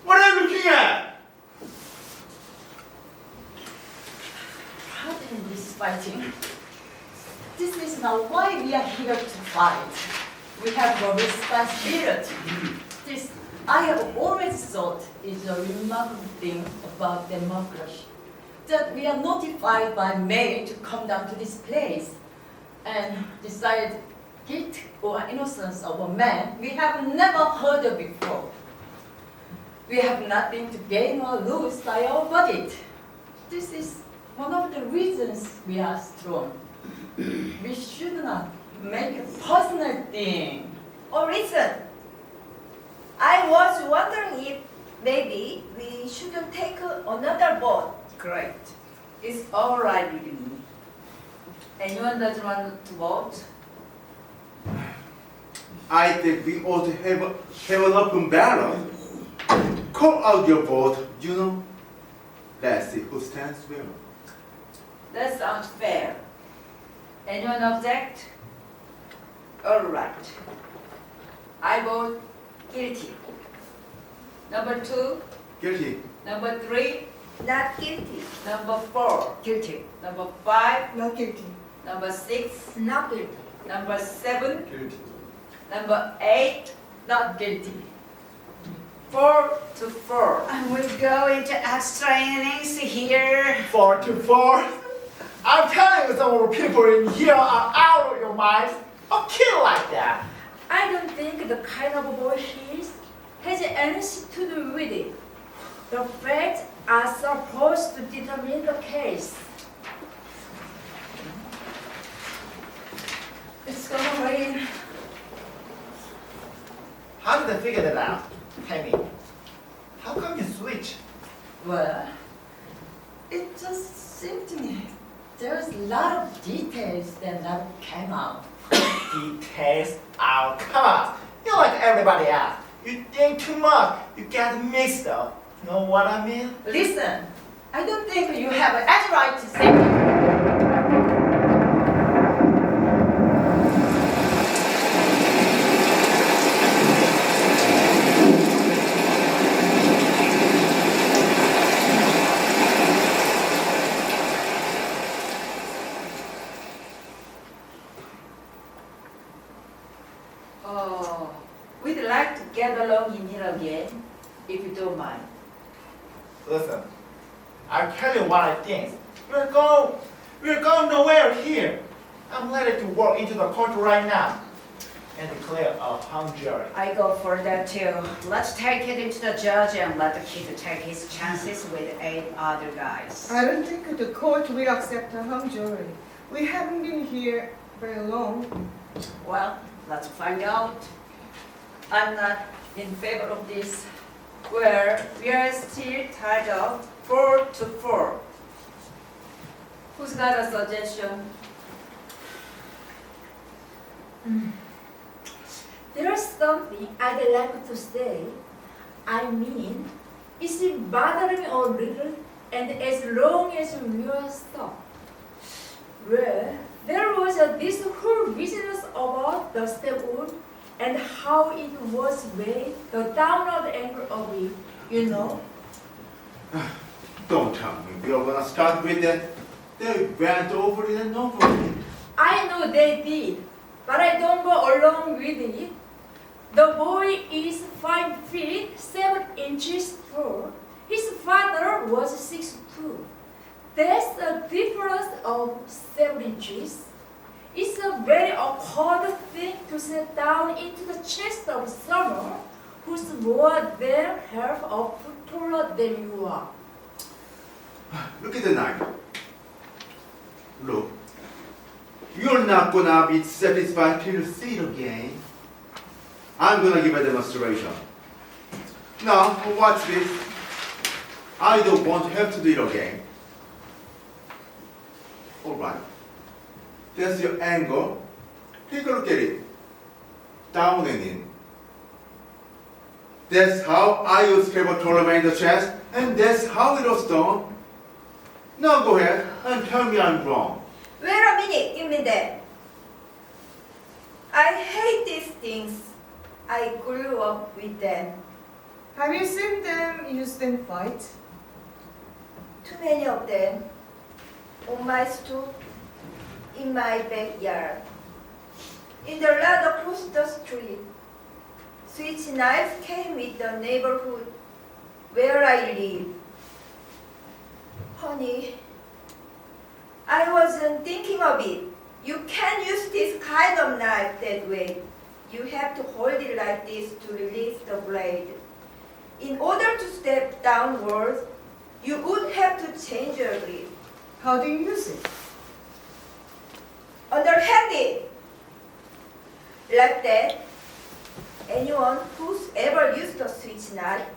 What are you looking at? Pardon this fighting. This is not why we are here to fight. We have a responsibility. This I have always thought is a remarkable thing about democracy. That we are notified by mail to come down to this place and decide guilt or innocence of a man we have never heard of before. We have nothing to gain or lose by our verdict. This is one of the reasons we are strong. We should not make a personal thing. Oh, listen. I was wondering if maybe we shouldn't take another vote. Great. It's all right with me. Anyone doesn't want to vote? I think we ought to have an open ballot. Call out your vote, Let's see who stands where. That sounds fair. Anyone object? All right. I vote guilty. Number 2, Guilty. number 3, not guilty. Number 4, guilty. Number 5, Not guilty. number 6, not guilty. Number 7, Guilty. number 8, not guilty. 4 to 4. And we'll go into extra innings here. 4 to 4. I'm telling you, some of the people in here are out of your minds. A kid like that. I don't think the kind of boy he is has anything to do with it. The facts are supposed to determine the case. It's gonna rain. How did they figure that out? Tammy, how come you switch? Well, it just seemed to me there's a lot of details that never came out. Details out. Come on. You're like everybody else. You think too much. You get mixed up. Know what I mean? Listen, I don't think you have any right to say. We'd like to get along in here again, if you don't mind. Listen, I'll tell you what I think. We're going nowhere here. I'm ready to walk into the court right now and declare a hung jury. I go for that too. Let's take it into the judge and let the kid take his chances with 8 other guys. I don't think the court will accept a hung jury. We haven't been here very long. Well, let's find out. I'm not in favor of this. Well, we are still tied up 4-4. Who's got a suggestion? There's something I'd like to say. I mean, it's bothering me a little, and as long as we are stopped. Well, there was this whole business about the stepwood and how it was made, the downward angle of it, you know. Don't tell me we are gonna start with that. They went over it and over it. I know they did, but I don't go along with it. The boy is 5 feet 7 inches tall. His father was 6'2". That's a difference of 7 inches. It's a very awkward thing to sit down into the chest of someone who's more than half a foot taller than you are. Look at the knife. Look. You're not gonna be satisfied till you see it again. I'm gonna give a demonstration. Now, watch this. I don't want to have to do it again. Alright. That's your angle. Take a look at it. Down and in. That's how I use cable to align the chest, and that's how it was done. Now go ahead and tell me I'm wrong. Wait a minute, give me that. I hate these things. I grew up with them. Have you seen them use them fight? Too many of them. On my stoop, in my backyard, in the lot across the street. Switch knives came with the neighborhood where I live. Honey, I wasn't thinking of it. You can't use this kind of knife that way. You have to hold it like this to release the blade. In order to step downwards, you would have to change your grip. How do you use it? Underhanded. Like that. Anyone who's ever used a switch knife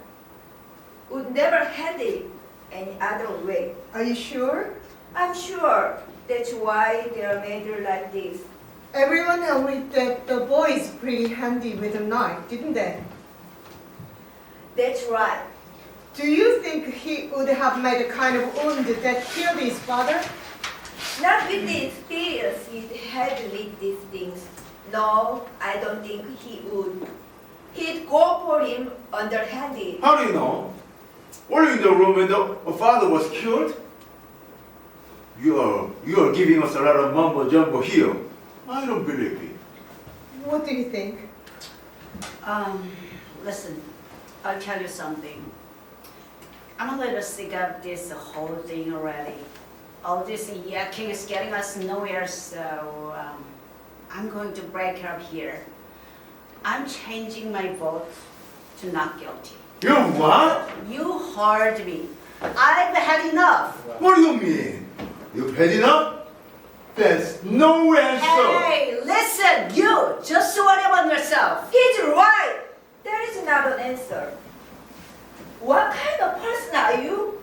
would never handle it any other way. Are you sure? I'm sure. That's why they're made like this. Everyone agreed that the boy is pretty handy with a knife, didn't they? That's right. Do you think he would have made a kind of wound that killed his father? Not with the experience he'd had with these things. No, I don't think he would. He'd go for him underhanded. How do you know? Were you in the room when the father was killed? You are giving us a lot of mumbo jumbo here. I don't believe it. What do you think? Listen, I'll tell you something. I'm a little sick of this whole thing already. All this yakking is getting us nowhere, so I'm going to break up here. I'm changing my vote to not guilty. You what? You heard me. I've had enough. What do you mean? You've had enough? There's no answer. Hey, listen, you! Just worry about yourself. He's right. There is not an answer. What kind of person are you?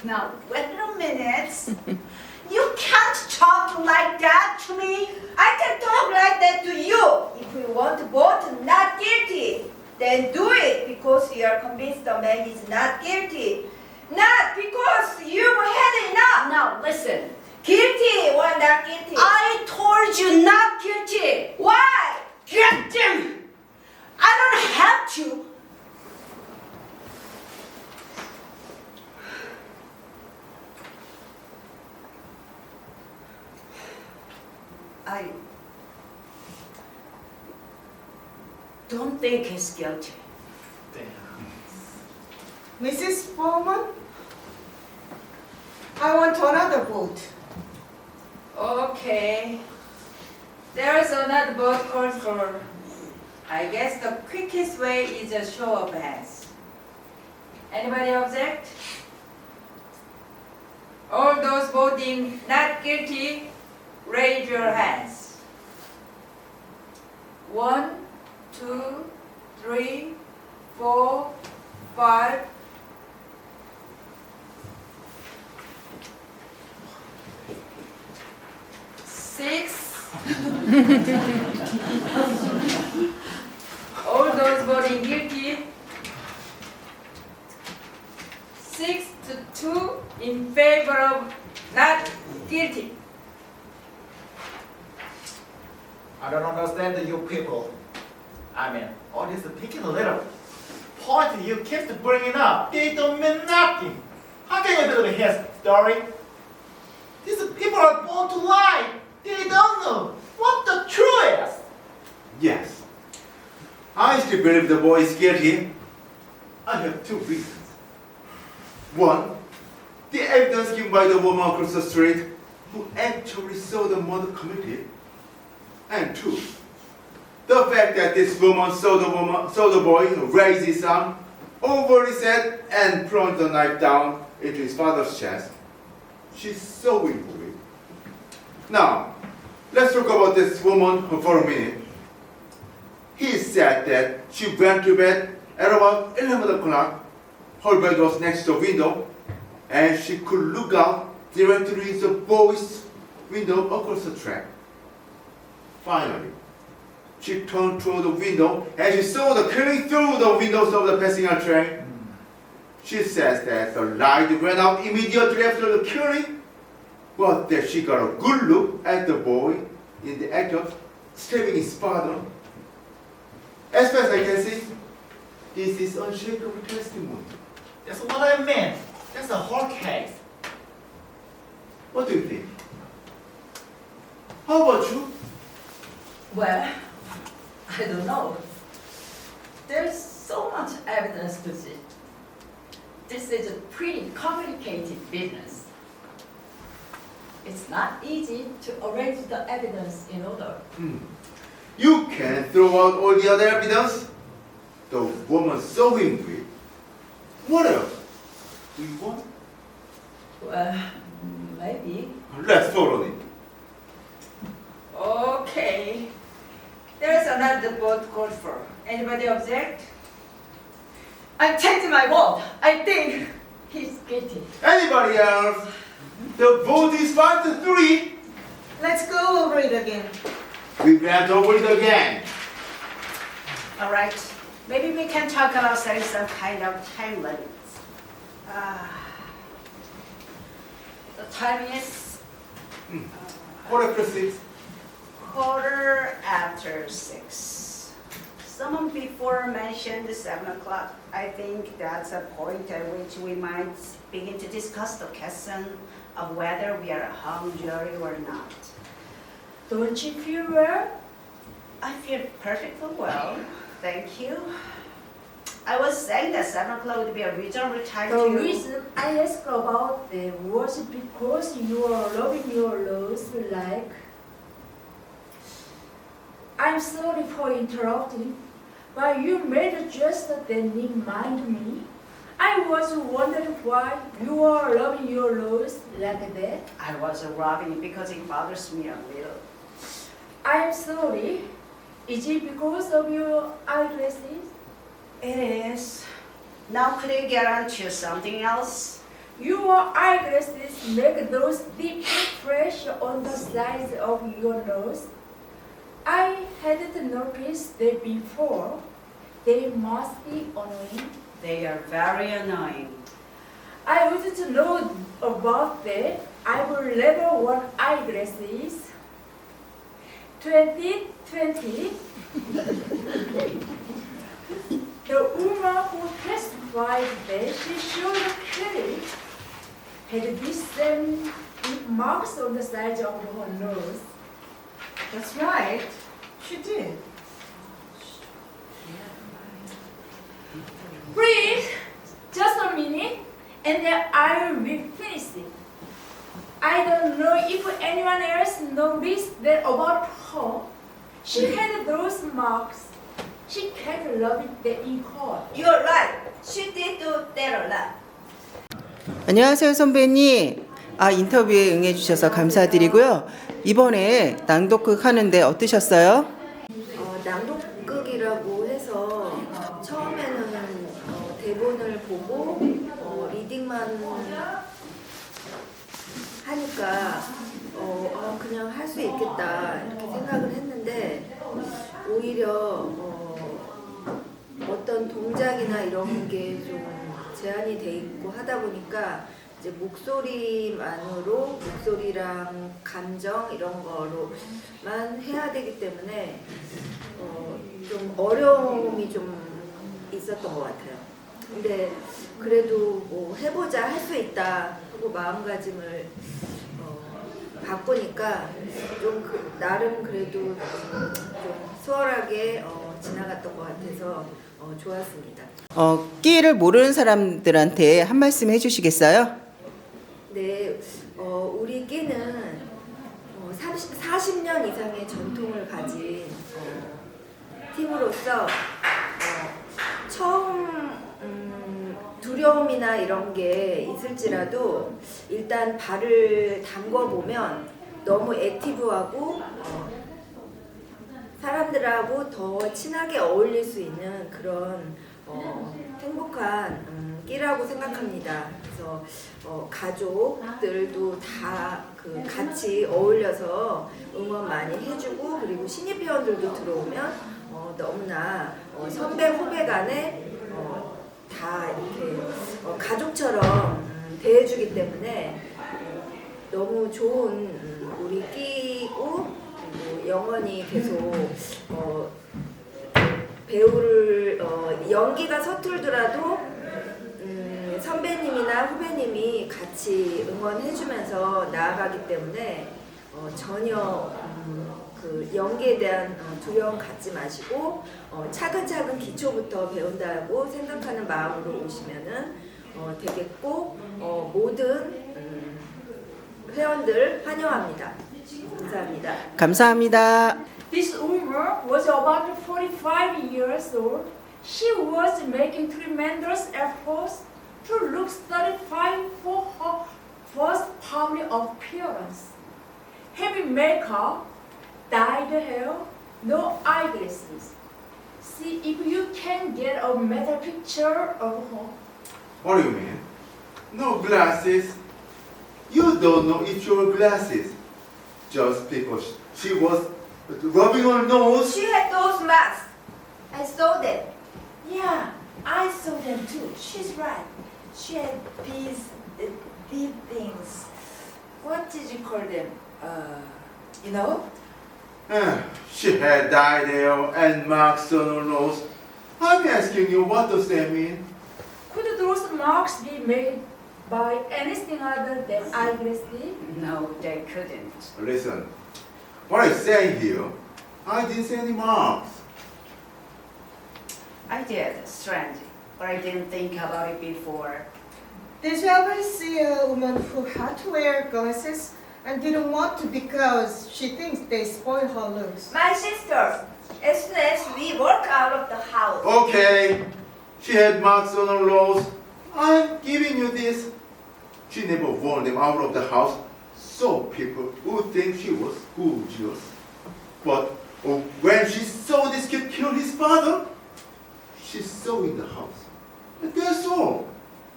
Now, wait a minute. You can't talk like that to me. I can talk like that to you. If we want to vote not guilty, then do it because you are convinced the man is not guilty. Not because you've had enough. Now, listen. Guilty or not guilty? I told you not guilty. Why? Guilty. I don't have to. don't think he's guilty. Mrs. Foreman, I want another vote. Okay. There's another vote called for. I guess the quickest way is a show of hands. Anybody object? All those voting not guilty, raise your hands. 1, 2, 3, 4, 5. 6. All those voting guilty. 6 to 2 in favor of not guilty. I don't understand you people. I mean, all this picking a little point you keep bringing up, they don't mean nothing. How can you believe his story? These people are born to lie. They don't know what the truth is. Yes. I still believe the boy is guilty. I have 2 reasons. 1, the evidence given by the woman across the street who actually saw the murder committed. And 2, the fact that this woman saw the boy raise his arm over his head and plunge the knife down into his father's chest. She's so involved. Now, let's talk about this woman for a minute. He said that she went to bed at about 11 o'clock. Her bed was next to the window, and she could look out directly into the boy's window across the track. Finally, she turned toward the window and she saw the killing through the windows of the passing train. She says that the light went out immediately after the killing, but that she got a good look at the boy in the act of stabbing his father. As far as I can see, this is unshakable testimony. That's what I meant. That's the whole case. What do you think? How about you? Well, I don't know. There's so much evidence to see. This is a pretty complicated business. It's not easy to arrange the evidence in order. You can throw out all the other evidence. The woman saw him with. What else? Do you want? Well, maybe. Let's follow it. Okay. There's another vote called for. Anybody object? I'm changing my vote. I think he's guilty. Anybody else? The vote is 5 to 3. Let's go over it again. We went over it again. All right, maybe we can talk about setting some kind of time limits. The time is 4:06. 6:15. Someone before mentioned 7 o'clock. I think that's a point at which we might begin to discuss the question of whether we are a hung jury or not. Don't you feel well? I feel perfectly well, thank you. I was saying that 7 o'clock would be a reasonable time The to... reason I asked about that was because you are loving your laws like... I'm sorry for interrupting, but you made a gesture that reminded me. I was wondering why you are loving your laws like that. I was robbing because it bothers me a little. I'm sorry. Is it because of your eyeglasses? It is. Now could I get on to something else? Your eyeglasses make those deep pressure on the sides of your nose. I hadn't noticed that before. They must be annoying. They are very annoying. I wouldn't know about that. I will never wear eyeglasses. 2020. The woman who testified that she saw the killing had these same deep marks on the sides of her nose. That's right. She did. Please, just a minute, and then I will be finished. I don't know if anyone else noticed that about her. She had those marks. She kept loving the in court. You're right. She did do that a lot. 안녕하세요, 선배님. 인터뷰에 응해주셔서 감사드리고요. 이번에 낭독극 하는데 어떠셨어요? 낭독극이라고 해서 처음에는 대본을 보고 리딩만 하니까 그냥 할 수 있겠다 이렇게 생각을 했는데 오히려 어떤 동작이나 이런 게 좀 제한이 돼 있고 하다 보니까 이제 목소리만으로 목소리랑 감정 이런 거로만 해야 되기 때문에 좀 어려움이 좀 있었던 것 같아요. 근데 그래도 뭐 해보자 할 수 있다 하고 마음가짐을 바꾸니까 좀 나름 그래도 좀 수월하게 지나갔던 것 같아서 좋았습니다. 끼를 모르는 사람들한테 한 말씀 해주시겠어요? 네, 우리 끼는 40년 이상의 전통을 가진 팀으로서 처음 두려움이나 이런 게 있을지라도 일단 발을 담궈보면 너무 액티브하고 사람들하고 더 친하게 어울릴 수 있는 그런 행복한 끼라고 생각합니다. 그래서 가족들도 다 같이 어울려서 응원 많이 해주고 그리고 신입 회원들도 들어오면 너무나 선배 후배 간에 다 이렇게 가족처럼 대해주기 때문에 너무 좋은 우리 끼고 그리고 영원히 계속 배우를 연기가 서툴더라도 선배님이나 후배님이 같이 응원해주면서 나아가기 때문에 전혀 그 연기에 대한 두려움 갖지 마시고 차근차근 기초부터 배운다고 생각하는 마음으로 오시면은 되겠고 모든 회원들 환영합니다. 감사합니다. 감사합니다. This woman was about 45 years old. She was making tremendous efforts to look 35 for her first public appearance. Heavy makeup, dyed hair, no eyeglasses. See if you can get a better picture of her. What do you mean? No glasses? You don't know it's your glasses. Just because she was rubbing her nose. She had those masks. I saw that. Yeah, I saw them too. She's right. She had these deep things. What did you call them? You know? She had dyed hair and marks on her nose. I'm asking you, what does that mean? Could those marks be made by anything other than eyeglasses? No, they couldn't. Listen, what I'm saying here, I didn't see any marks. I did, strange, but I didn't think about it before. Did you ever see a woman who had to wear glasses and didn't want to because she thinks they spoil her looks? My sister, as soon as we walk out of the house. Okay, she had marks on her nose. I'm giving you this. She never wore them out of the house, so people would think she was gorgeous. But when she saw this kid kill his father, she saw in the house. And that's all.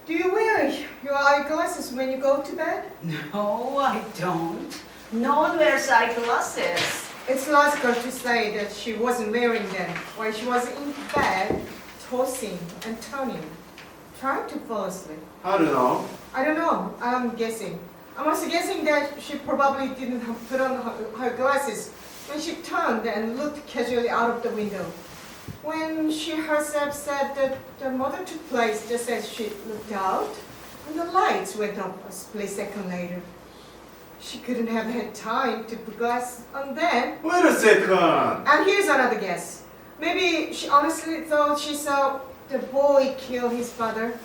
Do you wear your eyeglasses when you go to bed? No, I don't. No one wears eyeglasses. It's logical to say that she wasn't wearing them while she was in bed, tossing and turning, trying to fall asleep. I don't know. I don't know. I'm guessing. I'm also guessing that she probably didn't have put on her glasses when she turned and looked casually out of the window. When she herself said that the murder took place just as she looked out, and the lights went off a split second later. She couldn't have had time to put glass on then. Wait a second. And here's another guess. Maybe she honestly thought she saw the boy kill his father.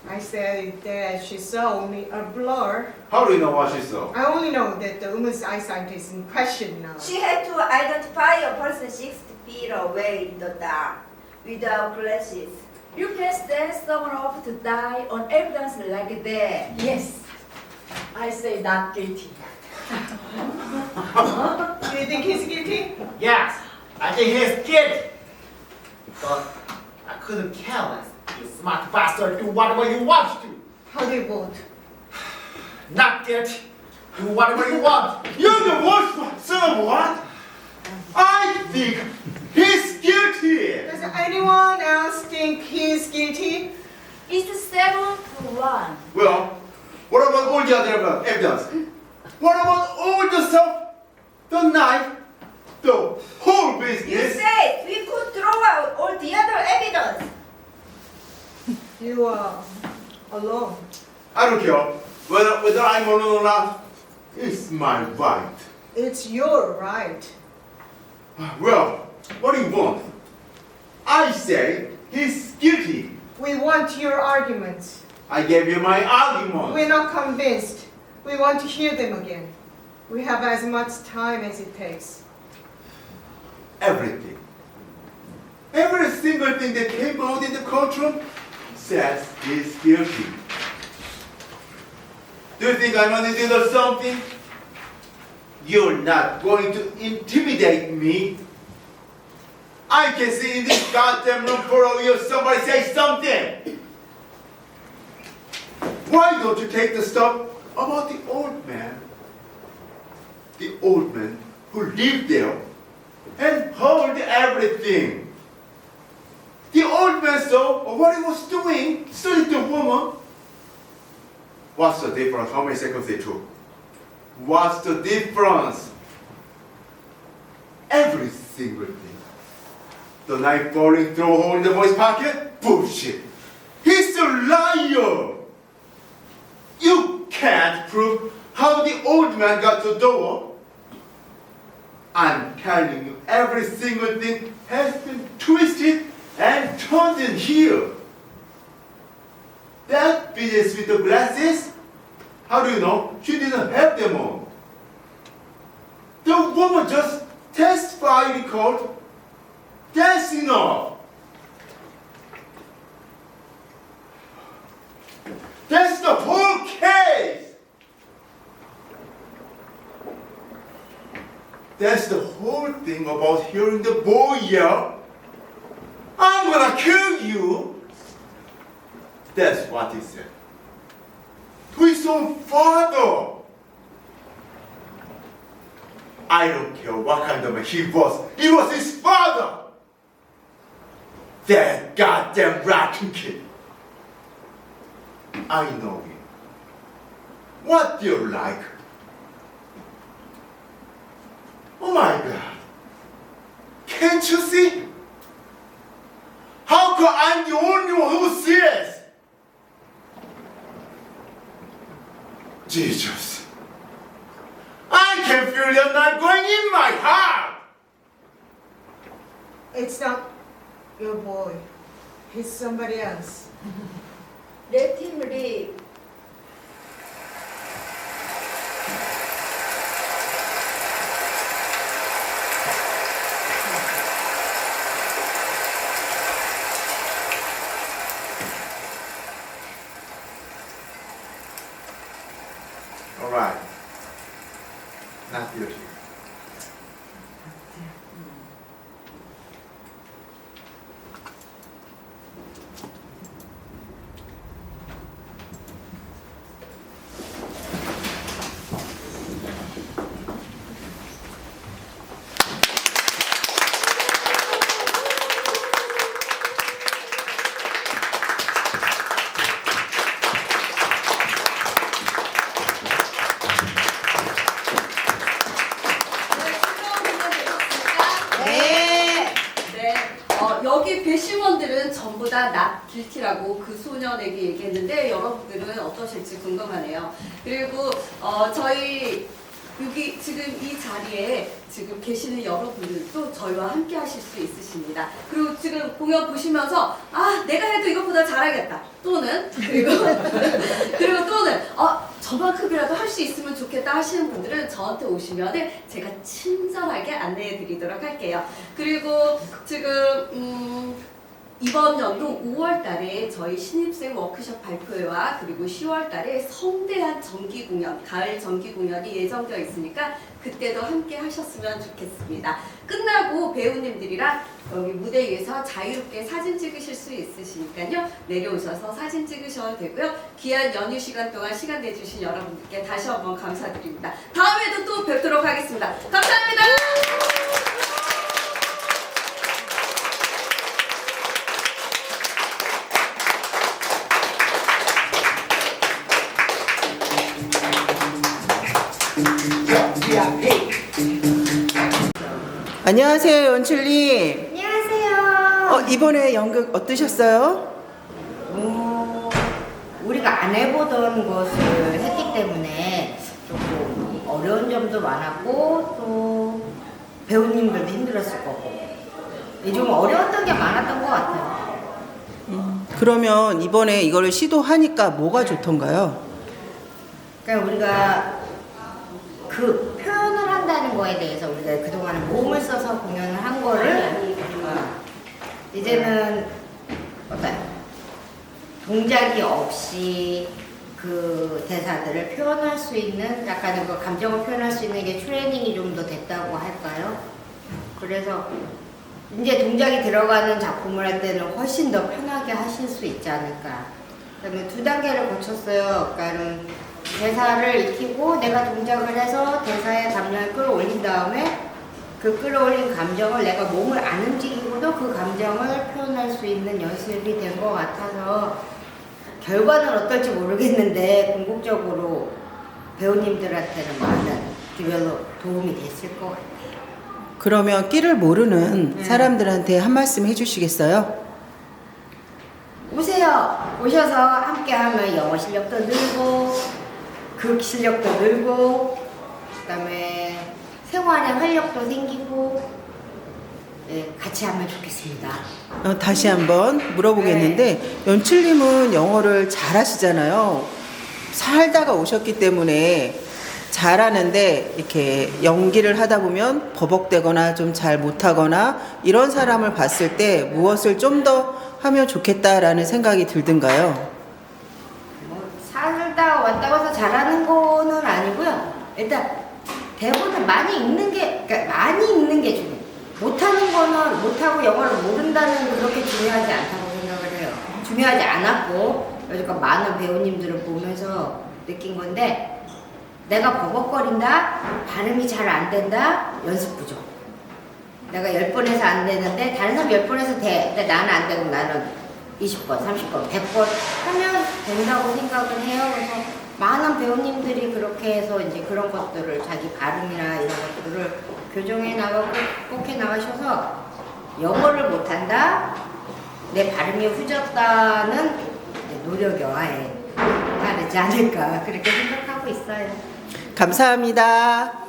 I said that she saw only a blur. How do you know what she saw? I only know that the woman's eyesight is in question now. She had to identify a person 60 feet away in the dark without glasses. You can stand someone up to die on evidence like that. Yes. I say not guilty. Do you think he's guilty? Yes, I think he's guilty. But I couldn't care less. You smart bastard, do whatever you want to. How do you vote? Not guilty. Do whatever you want. You're the worst one, son of what? I think he's guilty. Does anyone else think he's guilty? It's 7-1. Well, what about all the other evidence? What about all the stuff? The knife? The whole You business? said we could throw out all the other evidence. You are alone. I don't care whether I'm alone or not. It's my right. It's your right. Well, what do you want? I say he's guilty. We want your arguments. I gave you my argument. We're not convinced. We want to hear them again. We have as much time as it takes. Everything. Every single thing that came out in the courtroom says he's guilty. Do you think I'm an idiot or something? You're not going to intimidate me. I can see in this goddamn room for all you somebody say something. Why don't you take the stuff about the old man? The old man who lived there and heard everything. The old man saw what he was doing, studied the woman. What's the difference? How many seconds they took? What's the difference? Every single thing. The knife falling through a hole in the boy's pocket? Bullshit. He's a liar. You can't prove how the old man got to the door. I'm telling you, every single thing has been twisted and turned in here. That business with the glasses, how do you know? She didn't have them on. The woman just testified in court. That's enough. That's the whole case. That's the whole thing about hearing the boy yell, "I'm gonna kill you." That's what he said to his own father. I don't care what kind of man he was his father. That goddamn rotten kid. I know him. What do you like? Oh my God. Can't you see? How come I'm the only one who sees? Jesus. I can feel the knife going in my heart. It's not your boy. He's somebody else. Let him leave. All right. Not guilty. 여기 배심원들은 전부 다 not guilty라고 그 소년에게 얘기했는데 여러분들은 어떠실지 궁금하네요. 그리고 저희 여기 지금 이 자리에 지금 계시는 여러분들도 저희와 함께 하실 수 있으십니다. 그리고 지금 공연 보시면서 아 내가 해도 이것보다 잘하겠다 또는 그리고 또는 저만큼이라도 할 수 있으면 좋겠다 하시는 분들은 저한테 오시면 제가 친절하게 안내해 드리도록 할게요. 그리고 지금 이번 연도 5월 달에 저희 신입생 워크숍 발표회와 그리고 10월 달에 성대한 정기 공연, 가을 정기 공연이 예정되어 있으니까 그때도 함께 하셨으면 좋겠습니다. 끝나고 배우님들이랑 여기 무대 위에서 자유롭게 사진 찍으실 수 있으시니까요. 내려오셔서 사진 찍으셔도 되고요. 귀한 연휴 시간 동안 시간 내주신 여러분들께 다시 한번 감사드립니다. 다음에도 또 뵙도록 하겠습니다. 감사합니다. 안녕하세요, 연출님. 안녕하세요. 이번에 연극 어떠셨어요? 우리가 안 해보던 것을 했기 때문에 조금 어려운 점도 많았고 또 배우님들도 힘들었을 거고 좀 어려웠던 게 많았던 것 같아요. 그러면 이번에 이거를 시도하니까 뭐가 좋던가요? 그러니까 우리가 그 표현을 한다는 거에 대해서 우리가 그동안 몸을 써서 공연을 한 거를 이제는 동작이 없이 그 대사들을 표현할 수 있는 약간의 그 감정을 표현할 수 있는 게 트레이닝이 좀 더 됐다고 할까요? 그래서 이제 동작이 들어가는 작품을 할 때는 훨씬 더 편하게 하실 수 있지 않을까. 그다음에 2단계를 거쳤어요. 그러니까 대사를 익히고 내가 동작을 해서 대사의 감정을 끌어올린 다음에 그 끌어올린 감정을 내가 몸을 안 움직이고도 그 감정을 표현할 수 있는 연습이 된 것 같아서 결과는 어떨지 모르겠는데 궁극적으로 배우님들한테는 많은 디벨롭 도움이 됐을 것 같아요. 그러면 끼를 모르는 사람들한테 한 말씀 해주시겠어요? 오세요. 오셔서 함께하면 영어 실력도 늘고 극 실력도 늘고 그다음에 생활의 활력도 생기고 같이 하면 좋겠습니다. 다시 한번 물어보겠는데 연출님은 영어를 잘하시잖아요. 살다가 오셨기 때문에 잘하는데 이렇게 연기를 하다 보면 버벅대거나 좀 잘 못하거나 이런 사람을 봤을 때 무엇을 좀 더 하면 좋겠다라는 생각이 들든가요? 살다 왔다고 해서 잘하는 거는 아니고요. 일단 대본을 많이 읽는 게 중요해요. 못하는 거는 못하고 영어를 모른다는 그렇게 중요하지 않다고 생각을 해요. 중요하지 않았고 여지껏 많은 배우님들을 보면서 느낀 건데 내가 버벅거린다, 발음이 잘 안 된다, 연습 부족. 내가 10번 해서 안 되는데 다른 사람 10번 해서 돼. 근데 나는 안 되고 나는 20번, 30번, 100번 하면 된다고 생각을 해요. 그래서 많은 배우님들이 그렇게 해서 이제 그런 것들을 자기 발음이나 이런 것들을 교정해 나가고 극복해 나가셔서 영어를 못한다, 내 발음이 후졌다는 노력의 와에 다르지 않을까 그렇게 생각하고 있어요. 감사합니다.